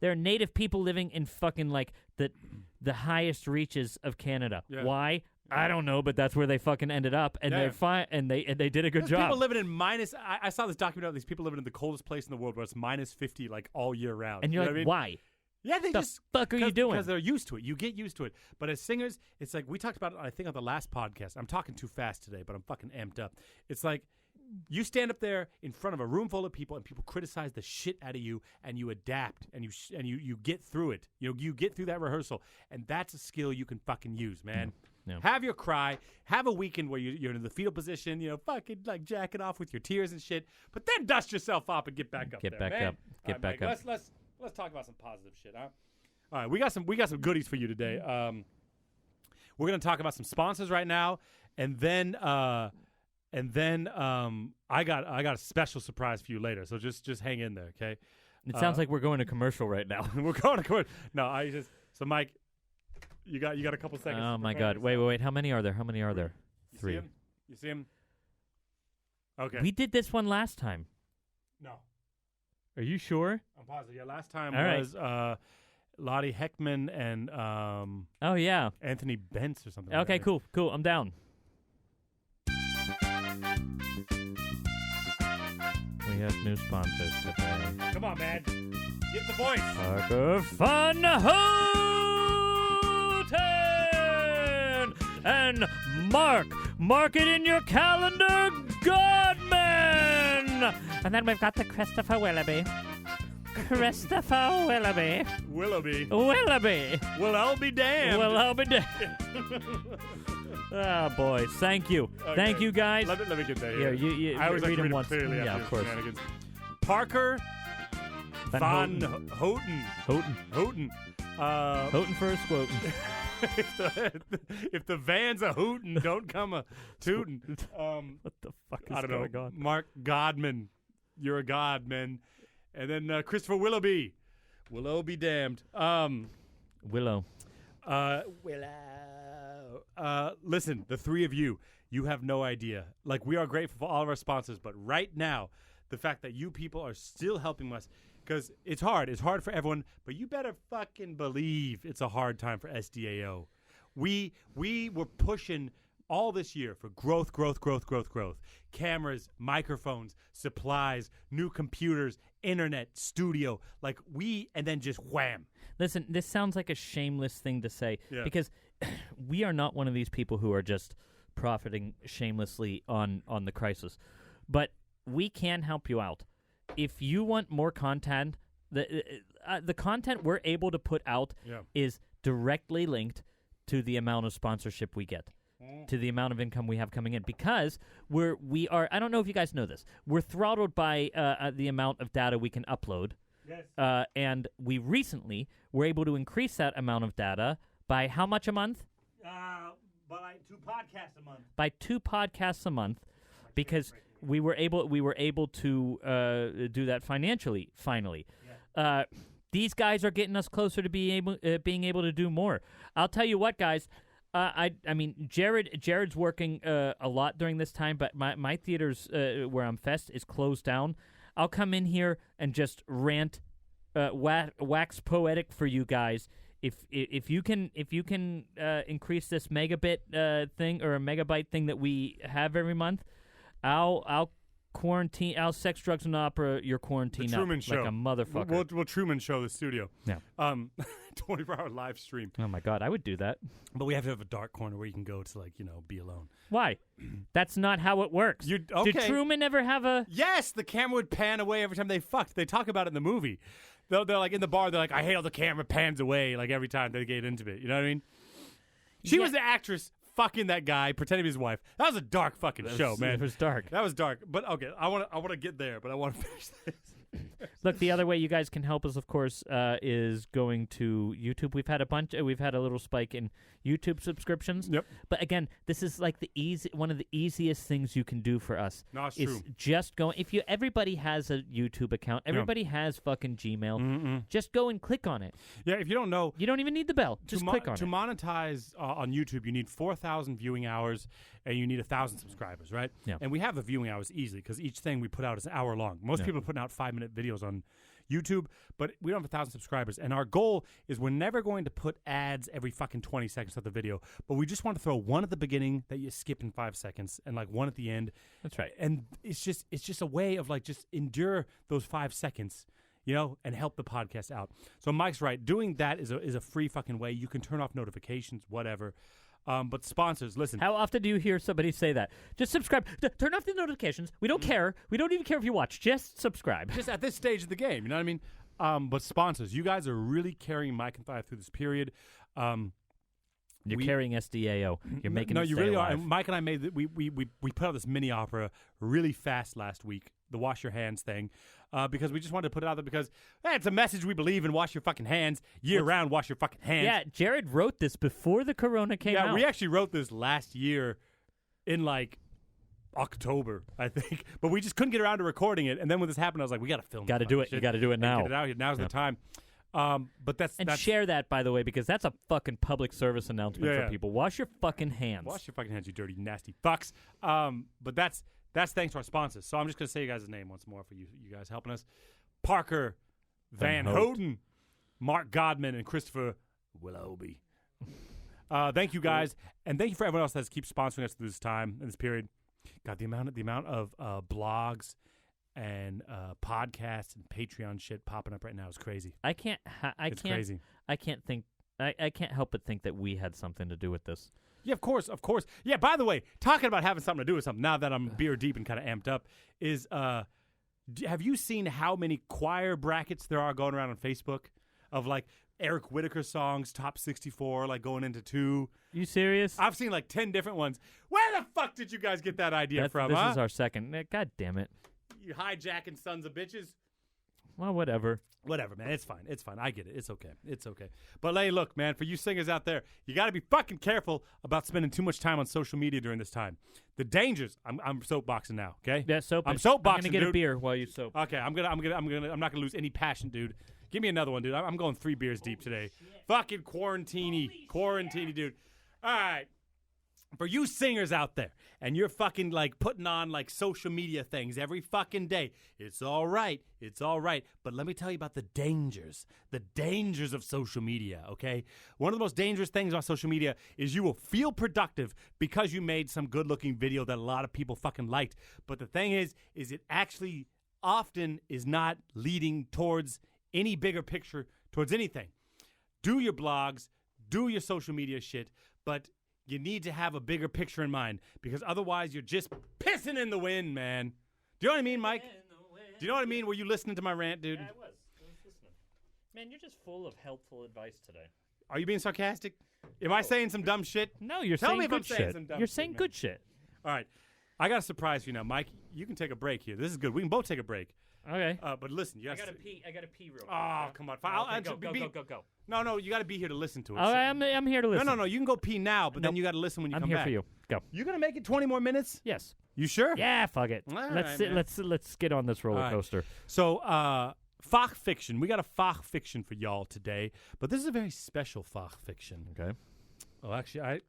are native people living in fucking like the highest reaches of Canada. Yeah. Why? I don't know, but that's where they fucking ended up, and they're fine, and they did a good There's job. People living in minus. I saw this documentary of these people living in the coldest place in the world, where it's minus 50 like all year round. And you're know like, what I mean? why? Yeah, they the just fuck are you doing? Because they're used to it. You get used to it. But as singers, it's like we talked about it, I think, on the last podcast. I'm talking too fast today, but I'm fucking amped up. It's like you stand up there in front of a room full of people, and people criticize the shit out of you, and you adapt, and you get through it. You get through that rehearsal, and that's a skill you can fucking use, man. Yeah. Have your cry. Have a weekend where you're in the fetal position, fucking like jacking off with your tears and shit. But then dust yourself up and get back up. Get there, back man. up. Get back Mike, up. Let's talk about some positive shit, huh? All right, we got some goodies for you today. We're gonna talk about some sponsors right now, and then I got a special surprise for you later. So just hang in there, okay? It sounds like we're going to commercial right now. We're going to commercial. No, so Mike, you got a couple seconds. Oh my God! Wait! How many are there? 3. You see him? Okay. We did this one last time. No. Are you sure? I'm positive. Yeah, last time All right. was Lottie Heckman and Oh yeah. Anthony Bentz or something. Okay, like that. cool. I'm down. We have new sponsors today. Come on, man. Get the voice. Parker Fun Houghton and mark it in your calendar, Godman. And then we've got the Christopher Willoughby. Willoughby. Well, I'll be damned. Oh, boys. Thank you. Okay. Thank you, guys. Let me get that here. You I always like read to them read once. clearly Yeah, after of course. shenanigans. Parker Van Houten. Houghton for a squotin'. if the van's a hootin', don't come a tootin'. What the fuck is I don't going know. on? Mark Godman. You're a god, man. And then Christopher Willoughby. Willow be damned. Willow. Listen, the three of you have no idea. Like, we are grateful for all of our sponsors, but right now, the fact that you people are still helping us, because it's hard. It's hard for everyone, but you better fucking believe it's a hard time for SDAO. We were pushing all this year for growth. Cameras, microphones, supplies, new computers, internet, studio. And then just wham. Listen, this sounds like a shameless thing to say because we are not one of these people who are just profiting shamelessly on the crisis. But we can help you out. If you want more content, the content we're able to put out is directly linked to the amount of sponsorship we get, to the amount of income we have coming in, because we are. I don't know if you guys know this. We're throttled by the amount of data we can upload. Yes. And we recently were able to increase that amount of data by how much a month? By 2 podcasts a month. By 2 podcasts a month, because we were able to do that financially. Finally, these guys are getting us closer to being able to do more. I'll tell you what, guys. I mean, Jared's working a lot during this time, but my theaters where I'm fest is closed down. I'll come in here and just rant, wax poetic for you guys. If you can increase this megabit thing or a megabyte thing that we have every month, I'll quarantine. I'll sex, drugs, and opera your quarantine the Truman up Show. like a motherfucker. We'll Truman Show the studio. Yeah. 24-hour live stream. Oh my God, I would do that. But we have to have a dark corner where you can go to be alone. Why? That's not how it works. Did Truman ever have a? Yes, the camera would pan away every time they fucked. They talk about it in the movie. They're like in the bar. They're like, I hate how the camera pans away like every time they get into it. You know what I mean? She was the actress fucking that guy, pretending to be his wife. That was a dark fucking show, man. It was dark. That was dark. But okay, I want to get there, but I want to finish this. Look, the other way you guys can help us, of course, is going to YouTube. We've had a little spike in YouTube subscriptions. Yep. But again, this is like one of the easiest things you can do for us. No, it's is true. just go. Everybody has a YouTube account. Everybody has fucking Gmail. Just go and click on it. Yeah, if you don't know, you don't even need the bell. Just click on it. To monetize on YouTube, you need 4,000 viewing hours and you need 1,000 subscribers, right? Yeah. And we have the viewing hours easily because each thing we put out is an hour long. Most people are putting out 5-minute videos on YouTube, but we don't have 1,000 subscribers. And our goal is we're never going to put ads every fucking 20 seconds of the video, but we just want to throw one at the beginning that you skip in 5 seconds and like one at the end. That's right. And it's just a way of like just endure those 5 seconds, you know, and help the podcast out. So Mike's right. Doing that is a free fucking way. You can turn off notifications, whatever. But sponsors, listen. How often do you hear somebody say that? Just subscribe. Turn off the notifications. We don't care. We don't even care if you watch. Just subscribe. Just at this stage of the game, you know what I mean? But sponsors, you guys are really carrying Mike and Thigh through this period. You're carrying SDAO. You're making no, it you stay really alive. are. And Mike and I made we put out this mini opera really fast last week, the wash your hands thing, because we just wanted to put it out there because it's a message we believe in. Wash your fucking hands year round. Wash your fucking hands. Yeah, Jared wrote this before the corona came out. Yeah, we actually wrote this last year in like October, I think, but we just couldn't get around to recording it. And then when this happened, I was like, we got to film. Got to do it. Shit. You got to do it now. Get it out here. Now's the time. But that's share that, by the way, because that's a fucking public service announcement for people. Wash your fucking hands. Wash your fucking hands, you dirty, nasty fucks. But that's thanks to our sponsors. So I'm just gonna say you guys' name once more for you guys helping us: Parker Van Houten, Mark Godman, and Christopher Willoughby. Thank you guys, and thank you for everyone else that keeps sponsoring us through this time in this period. God, the amount of blogs and podcasts and Patreon shit popping up right now is crazy. It's crazy. I can't help but think that we had something to do with this. Yeah, of course. Yeah, by the way, talking about having something to do with something, now that I'm beer deep and kind of amped up, is have you seen how many choir brackets there are going around on Facebook of like Eric Whitacre songs, top 64, like going into 2? You serious? I've seen like 10 different ones. Where the fuck did you guys get that idea from, This is our second. God damn it. You hijacking sons of bitches. Well, whatever. Whatever, man. It's fine. I get it. It's okay. But hey, look, man, for you singers out there, you got to be fucking careful about spending too much time on social media during this time. The dangers. I'm soapboxing now, okay? Yeah, soap. I'm soapboxing, I'm gonna get dude. a beer while you soap. Okay, I'm not gonna lose any passion, dude. Give me another one, dude. I'm going 3 beers deep today. Fucking quarantini, dude. All right. For you singers out there, and you're fucking like putting on like social media things every fucking day, it's all right. But let me tell you about the dangers of social media, okay? One of the most dangerous things on social media is you will feel productive because you made some good-looking video that a lot of people fucking liked. But the thing is it actually often is not leading towards any bigger picture, towards anything. Do your blogs, do your social media shit, but you need to have a bigger picture in mind because otherwise you're just pissing in the wind, man. Do you know what I mean, Mike? Do you know what I mean? Were you listening to my rant, dude? Yeah, I was listening. Man, you're just full of helpful advice today. Are you being sarcastic? Am I saying some dumb shit? No, you're Tell saying me if good I'm shit. saying some dumb You're shit, saying man. good shit. All right. I got a surprise for you now, Mike. You can take a break here. This is good. We can both take a break. Okay. But listen, you I gotta pee real quick. Oh, come on. Fine. Go. No, you got to be here to listen to it. All right, I'm here to listen. No. You can go pee now, but then you got to listen when you come back. I'm here for you. Go. You gonna make it 20 more minutes? Yes. You sure? Yeah, fuck it. All let's right, man. let's get on this roller coaster. So, Fach Fiction. We got a Fach Fiction for y'all today, but this is a very special Fach Fiction. Okay. Oh, actually, I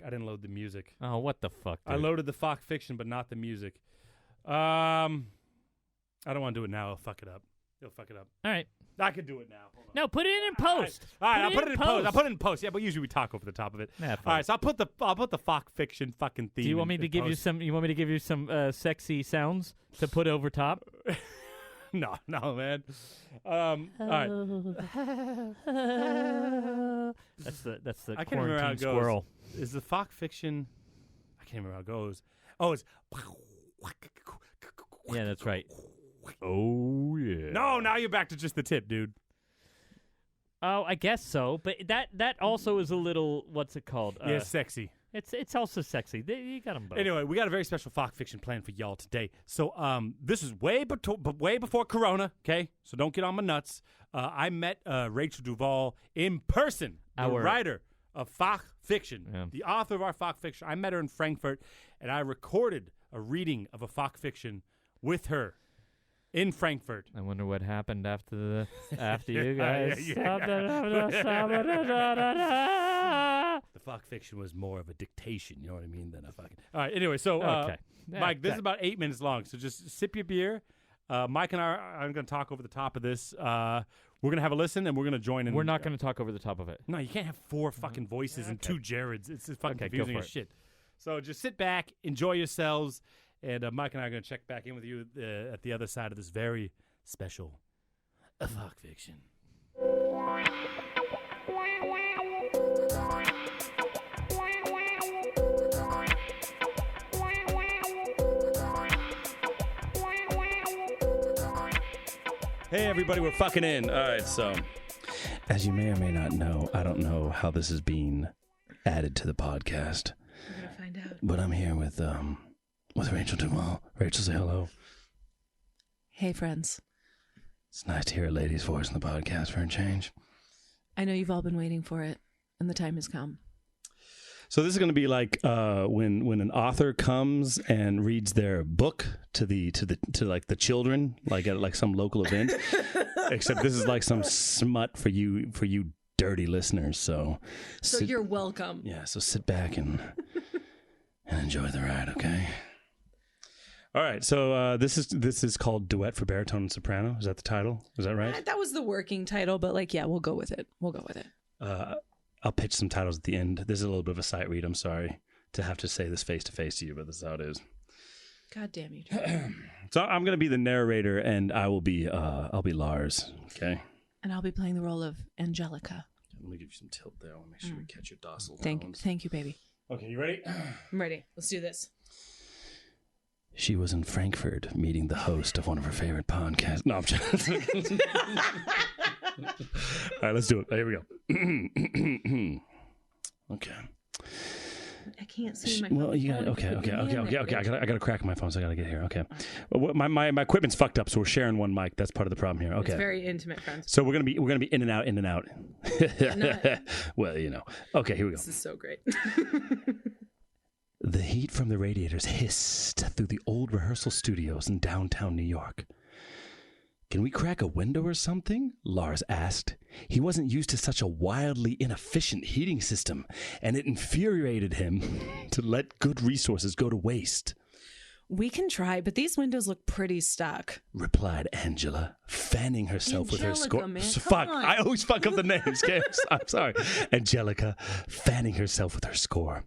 didn't load the music. Oh, what the fuck, dude? I loaded the Fach Fiction, but not the music. I don't want to do it now. I'll fuck it up. You'll fuck it up. All right. I can do it now. Hold on. No, put it in post. All right, I'll put it in post. I'll put it in post. Yeah, but usually we talk over the top of it. Yeah, all right, so I'll put the Fach Fiction fucking theme. Do you want me in to give post. you some? You want me to give you some sexy sounds to put over top? No, man. All right. That's the I can't remember how quarantine it goes. squirrel. Is the Fach Fiction? I can't remember how it goes. Oh, it's. Yeah, that's right. Oh yeah. No, now you're back to just the tip, dude. Oh, I guess so. But that also is a little, what's it called? Yeah, sexy. It's also sexy. You got them both. Anyway, we got a very special Fach Fiction plan for y'all today. So this is way before Corona, okay? So don't get on my nuts. I met Rachel Duvall in person, the writer of Fach Fiction, the author of our Fach Fiction. I met her in Frankfurt, and I recorded a reading of a Fach Fiction with her in Frankfurt. I wonder what happened after you guys. The Fach Fiction was more of a dictation, you know what I mean, than a fucking... All right, anyway, so, Mike, this is about 8 minutes long, so just sip your beer. Mike and I are going to talk over the top of this. We're going to have a listen, and we're going to join in. We're not going to talk over the top of it. No, you can't have 4 fucking voices and 2 Jareds. It's just fucking confusing as shit. So just sit back, enjoy yourselves, and Mike and I are going to check back in with you at the other side of this very special Fach Fiction. Hey, everybody, we're fucking in. All right, so as you may or may not know, I don't know how this is being added to the podcast. We're going to find out. But I'm here with Rachel Duvall. Rachel, say hello. Hey, friends. It's nice to hear a lady's voice in the podcast for a change. I know you've all been waiting for it, and the time has come. So this is going to be like when an author comes and reads their book to like the children, like at like some local event. Except this is like some smut for you dirty listeners. So you're welcome. Yeah. So sit back and enjoy the ride. Okay. All right. So this is called Duet for Baritone and Soprano. Is that the title? Is that right? That was the working title, but we'll go with it. I'll pitch some titles at the end. This is a little bit of a sight read. I'm sorry to have to say this face to face to you, but this is how it is. God damn you. So I'm going to be the narrator, and I'll be Lars. Okay. And I'll be playing the role of Angelica. Let me give you some tilt there. I want to make sure we catch your docile tones. Thank you, baby. Okay, you ready? I'm ready. Let's do this. She was in Frankfurt meeting the host of one of her favorite podcasts. No, I'm just... All right, let's do it. Here we go. Okay. I can't see my. Well, you got okay. I got to crack my phone, so I got to get here. Okay. Well, my equipment's fucked up, so we're sharing one mic. That's part of the problem here. Okay. It's very intimate, friends. So we're gonna be in and out. Well, you know. Okay, here we go. This is so great. The heat from the radiators hissed through the old rehearsal studios in downtown New York. Can we crack a window or something? Lars asked. He wasn't used to such a wildly inefficient heating system, and it infuriated him to let good resources go to waste. We can try, but these windows look pretty stuck, replied Angela, fanning herself with her score. Fuck, I always fuck up the names, okay? I'm sorry. Angelica, fanning herself with her score.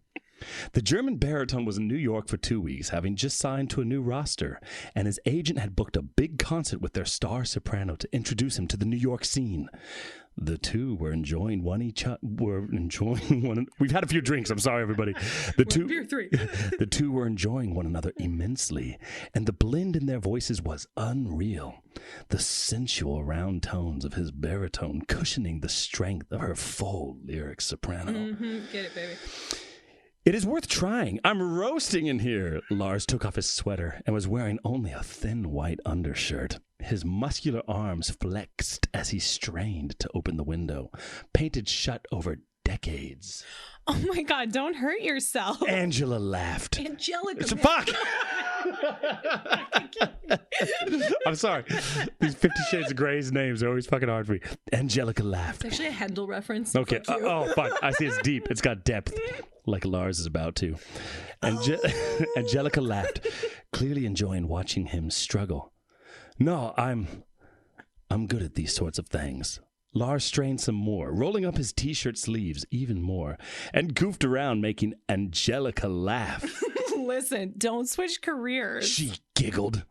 The German baritone was in New York for 2 weeks, having just signed to a new roster, and his agent had booked a big concert with their star soprano to introduce him to the New York scene. The two were enjoying one. We've had a few drinks. I'm sorry, everybody. The two were enjoying one another immensely, and the blend in their voices was unreal. The sensual round tones of his baritone cushioning the strength of her full lyric soprano. Get it, baby. It is worth trying. I'm roasting in here. Lars took off his sweater and was wearing only a thin white undershirt. His muscular arms flexed as he strained to open the window, painted shut over decades. Oh my God, don't hurt yourself. Angela laughed. Angelica. Fuck! I'm sorry. These 50 Shades of Grey's names are always fucking hard for me. Angelica laughed. It's actually a Handel reference. Okay. Fuck. I see it's deep. It's got depth, like Lars is about to. Angelica laughed, clearly enjoying watching him struggle. No, I'm good at these sorts of things. Lars strained some more, rolling up his T-shirt sleeves even more, and goofed around, making Angelica laugh. Listen, don't switch careers. She giggled.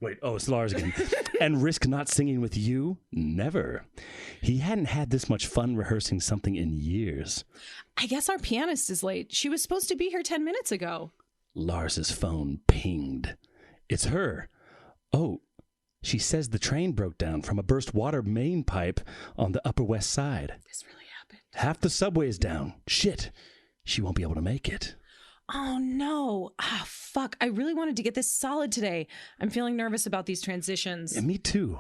Wait, it's Lars again. And risk not singing with you? Never. He hadn't had this much fun rehearsing something in years. I guess our pianist is late. She was supposed to be here 10 minutes ago. Lars's phone pinged. It's her. Oh, she says the train broke down from a burst water main pipe on the Upper West Side. This really happened. Half the subway is down. Shit. she won't be able to make it. Oh, no. Ah, fuck. I really wanted to get this solid today. I'm feeling nervous about these transitions. Yeah, me too.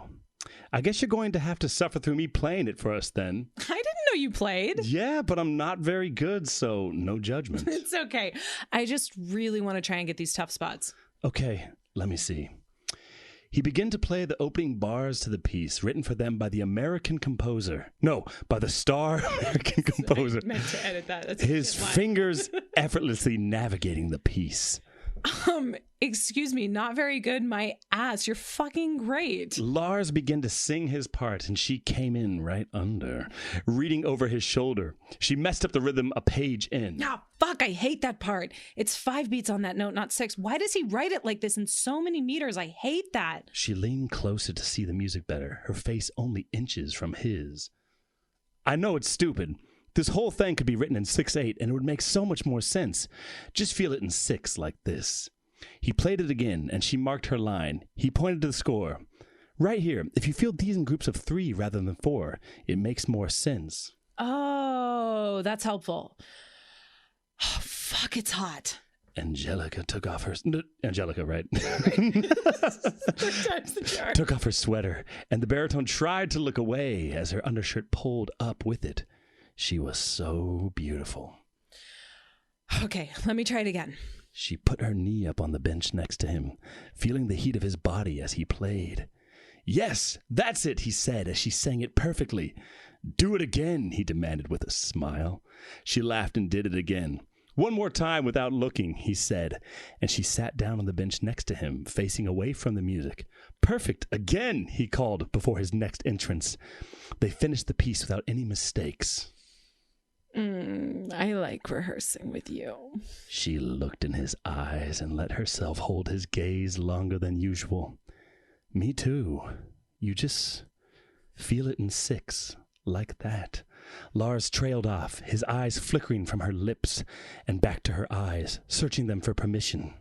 I guess you're going to have to suffer through me playing it for us then. I didn't know you played. Yeah, but I'm not very good, so no judgment. It's okay. I just really want to try and get these tough spots. Okay, let me see. He began to play the opening bars to the piece written for them by the American composer. No, by the star American composer. I meant to edit that. That's His fingers effortlessly navigating the piece. Excuse me, not very good. My ass, you're fucking great. Lars began to sing his part, and she came in right under, reading over his shoulder. She messed up the rhythm a page in. Ah, fuck, I hate that part. It's 5 beats on that note, not 6. Why does he write it like this in so many meters? I hate that. She leaned closer to see the music better, her face only inches from his. I know it's stupid. This whole thing could be written in 6/8, and it would make so much more sense. Just feel it in 6 like this. He played it again, and she marked her line. He pointed to the score. Right here, if you feel these in groups of 3 rather than 4, it makes more sense. Oh, that's helpful. Oh, fuck, it's hot. Angelica took off her... Angelica, right? Times the jar. Took off her sweater, and the baritone tried to look away as her undershirt pulled up with it. She was so beautiful. Okay, let me try it again. She put her knee up on the bench next to him, feeling the heat of his body as he played. Yes, that's it, he said as she sang it perfectly. Do it again, he demanded with a smile. She laughed and did it again. One more time without looking, he said, and she sat down on the bench next to him, facing away from the music. Perfect, again, he called before his next entrance. They finished the piece without any mistakes. I like rehearsing with you. She looked in his eyes and let herself hold his gaze longer than usual. Me too. You just feel it in 6, like that. Lars trailed off, his eyes flickering from her lips and back to her eyes, searching them for permission.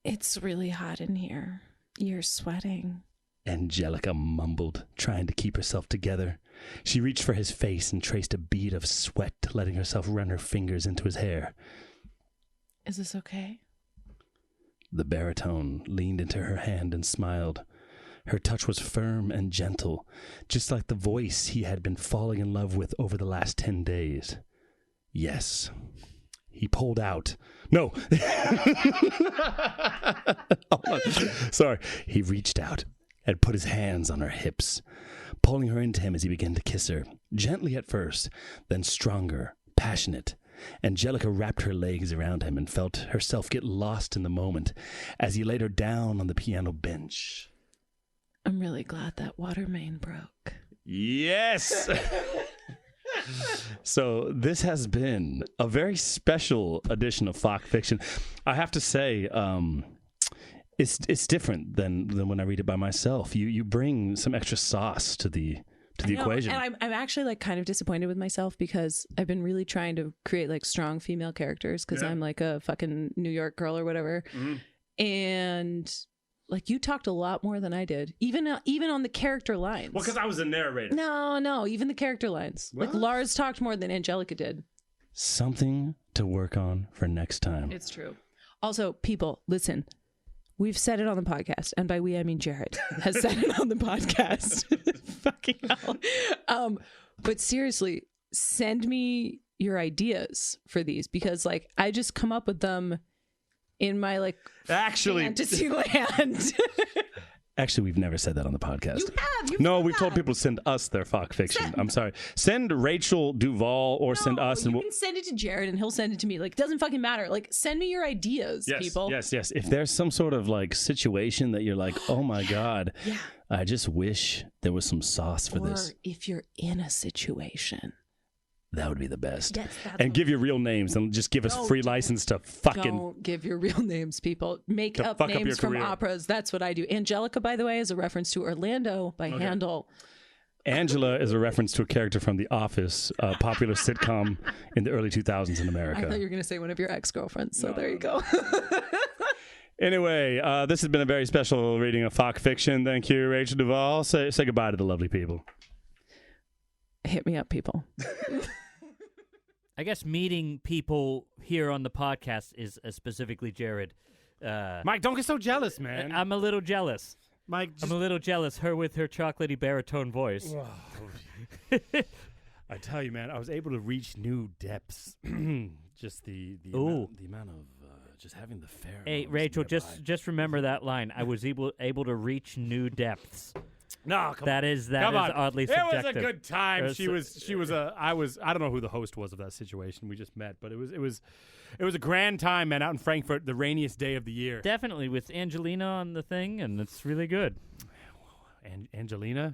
It's really hot in here. You're sweating. Angelica mumbled, trying to keep herself together. She reached for his face and traced a bead of sweat, letting herself run her fingers into his hair. Is this okay? The baritone leaned into her hand and smiled. Her touch was firm and gentle, just like the voice he had been falling in love with over the last 10 days. Yes. He pulled out. No. Sorry. He reached out and put his hands on her hips, pulling her into him as he began to kiss her, gently at first, then stronger, passionate. Angelica wrapped her legs around him and felt herself get lost in the moment as he laid her down on the piano bench. I'm really glad that water main broke. Yes! So this has been a very special edition of Fach Fiction. I have to say, it's different than when I read it by myself. You bring some extra sauce to the equation. And I'm actually like kind of disappointed with myself because I've been really trying to create like strong female characters because I'm like a fucking New York girl or whatever. Mm-hmm. And like you talked a lot more than I did, even on the character lines. Well, because I was a narrator. No, even the character lines. What? Like Lars talked more than Angelica did. Something to work on for next time. It's true. Also, people, listen. We've said it on the podcast, and by we I mean Jared has said it on the podcast. Fucking hell. But seriously, send me your ideas for these because, like, I just come up with them in my like fantasy land. Actually, we've never said that on the podcast. You have. No, we've told people to send us their Fach Fiction. I'm sorry. Send Rachel Duval or send us. You can send it to Jared and he'll send it to me. Like, it doesn't fucking matter. Like, send me your ideas, people. Yes. If there's some sort of like situation that you're like, oh my God, I just wish there was some sauce for this. Or if you're in a situation. That would be the best. Yes, and give your real names and just give us free license to fucking... Don't give your real names, people. Make up names from operas. That's what I do. Angelica, by the way, is a reference to Orlando by Handel. Angela is a reference to a character from The Office, a popular sitcom in the early 2000s in America. I thought you were going to say one of your ex-girlfriends, so there you go. Anyway, this has been a very special reading of Fach Fiction. Thank you, Rachel Duval. Say goodbye to the lovely people. Hit me up, people. I guess meeting people here on the podcast is specifically Jared. Mike, don't get so jealous, man. I'm a little jealous. Mike, I'm a little jealous. Her with her chocolatey baritone voice. I tell you, man, I was able to reach new depths. Just the amount of just having the fair. Hey, Rachel, just remember that line. I was able to reach new depths. No, that is oddly subjective. It was a good time. I don't know who the host was of that situation. We just met, but it was a grand time, man, out in Frankfurt, the rainiest day of the year. Definitely with Angelina on the thing, and it's really good. Angelica?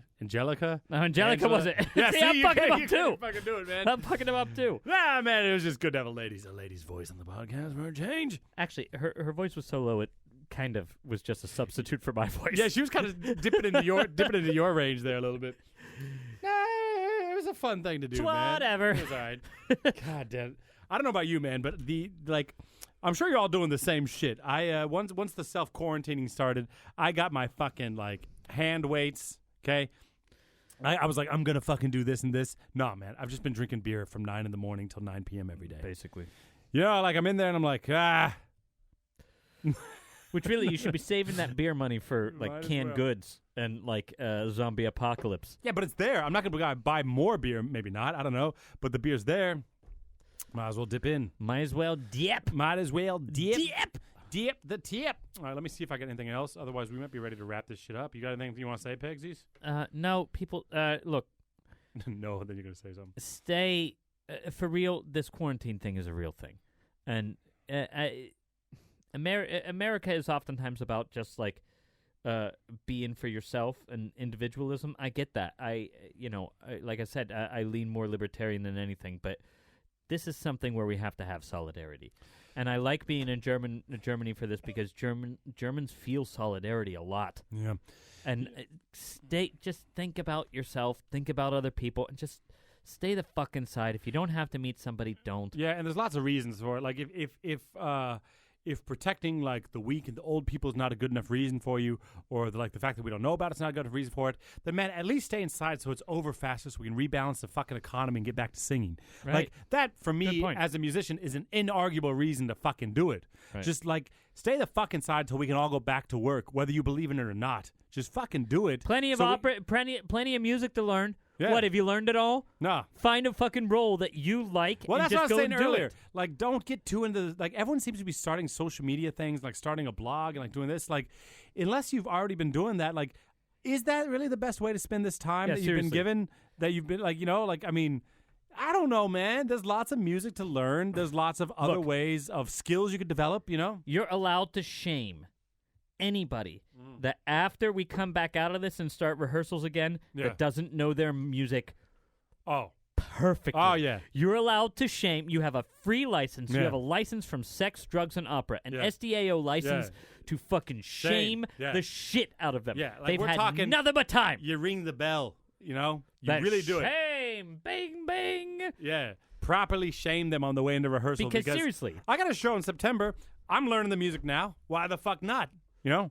No, Angelica was it? Yeah, see, I'm fucking him up too. You fucking do it, man. I'm fucking him up too. Nah, man, it was just good to have a lady's voice on the podcast for a change. Actually, her voice was so low it kind of was just a substitute for my voice. Yeah, she was kind of dipping into your range there a little bit. Nah, it was a fun thing to do, man. Whatever. It was all right. God damn. I don't know about you, man, but I'm sure you're all doing the same shit. I once the self-quarantining started, I got my fucking hand weights, okay? I was like, I'm going to fucking do this and this. No, man, I've just been drinking beer from 9 in the morning till 9 p.m. every day. Basically. You know, I'm in there and I'm like, Which really, you should be saving that beer money for canned goods and zombie apocalypse. Yeah, but it's there. I'm not going to buy more beer. Maybe not. I don't know. But the beer's there. Might as well dip in. Might as well dip. Dip the tip. All right, let me see if I got anything else. Otherwise, we might be ready to wrap this shit up. You got anything you want to say, Pegsies? No, people, look. No, then you're going to say something. Stay, for real, this quarantine thing is a real thing. And America is oftentimes about just, being for yourself and individualism. I get that. Like I said, I lean more libertarian than anything, but this is something where we have to have solidarity. And I like being in Germany for this because Germans feel solidarity a lot. Yeah. And just think about yourself, think about other people, and just stay the fuck inside. If you don't have to meet somebody, don't. Yeah, and there's lots of reasons for it. If protecting the weak and the old people is not a good enough reason for you, or the fact that we don't know about it's not a good enough reason for it, then man, at least stay inside so it's over faster so we can rebalance the fucking economy and get back to singing. Right. That for me as a musician is an inarguable reason to fucking do it. Right. Just stay the fuck inside so we can all go back to work, whether you believe in it or not. Just fucking do it. Plenty of plenty of music to learn. Yeah. What, have you learned it all? No. Find a fucking role that you like well, and that's just what I was saying go and do earlier. it. Don't get too into everyone seems to be starting social media things, starting a blog and doing this. Unless you've already been doing that, is that really the best way to spend this time that you've been given? That you've been I mean, I don't know, man. There's lots of music to learn. There's lots of other ways of skills you could develop, You're allowed to shame anybody that after we come back out of this and start rehearsals again that doesn't know their music perfectly. Oh, yeah. You're allowed to shame. You have a free license. You have a license from Sex, Drugs, and Opera. An SDAO license to fucking shame the shit out of them. Yeah, they've we're had talking nothing but time. You ring the bell, you that really do it. Shame. Bing, bing. Yeah. Properly shame them on the way into rehearsal. Because seriously. I got a show in September. I'm learning the music now. Why the fuck not?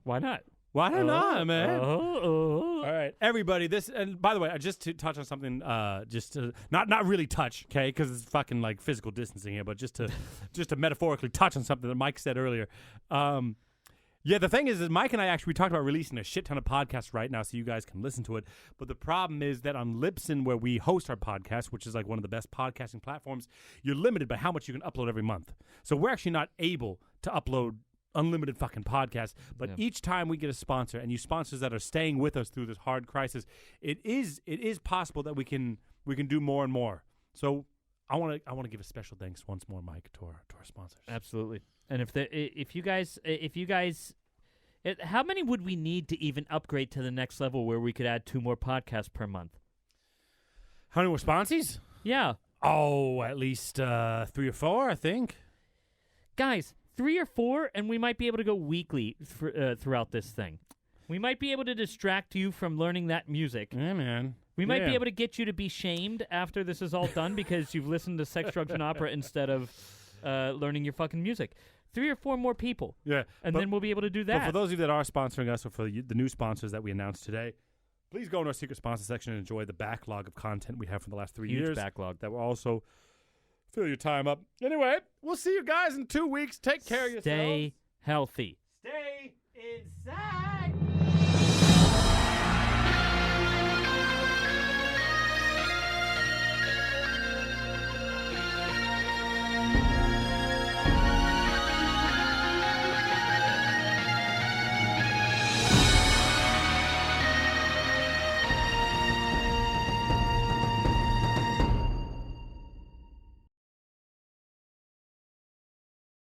Why not? Why not, man? All right, everybody. And by the way, just to touch on something, just to not really touch, okay, because it's fucking physical distancing here, but just to metaphorically touch on something that Mike said earlier. Yeah, the thing is Mike and I we talked about releasing a shit ton of podcasts right now, so you guys can listen to it. But the problem is that on Libsyn, where we host our podcast, which is one of the best podcasting platforms, you're limited by how much you can upload every month. So we're actually not able to upload unlimited fucking podcasts, but each time we get a sponsor, and you sponsors that are staying with us through this hard crisis, it is possible that we can do more and more. So I want to give a special thanks once more, Mike, to our sponsors. Absolutely. And if you guys, how many would we need to even upgrade to the next level where we could add 2 more podcasts per month? How many more sponsees? Yeah. Oh, at least 3 or 4, I think. Guys, 3 or 4, and we might be able to go weekly throughout this thing. We might be able to distract you from learning that music. Yeah, man. We might be able to get you to be shamed after this is all done because you've listened to Sex, Drugs, and Opera instead of learning your fucking music. 3 or 4 more people. Yeah. And then we'll be able to do that. But for those of you that are sponsoring us, or for the new sponsors that we announced today, please go into our secret sponsor section and enjoy the backlog of content we have from the last 3 years. Huge backlog. That we're also fill your time up. Anyway, we'll see you guys in 2 weeks. Take care of yourselves. Stay healthy. Stay inside.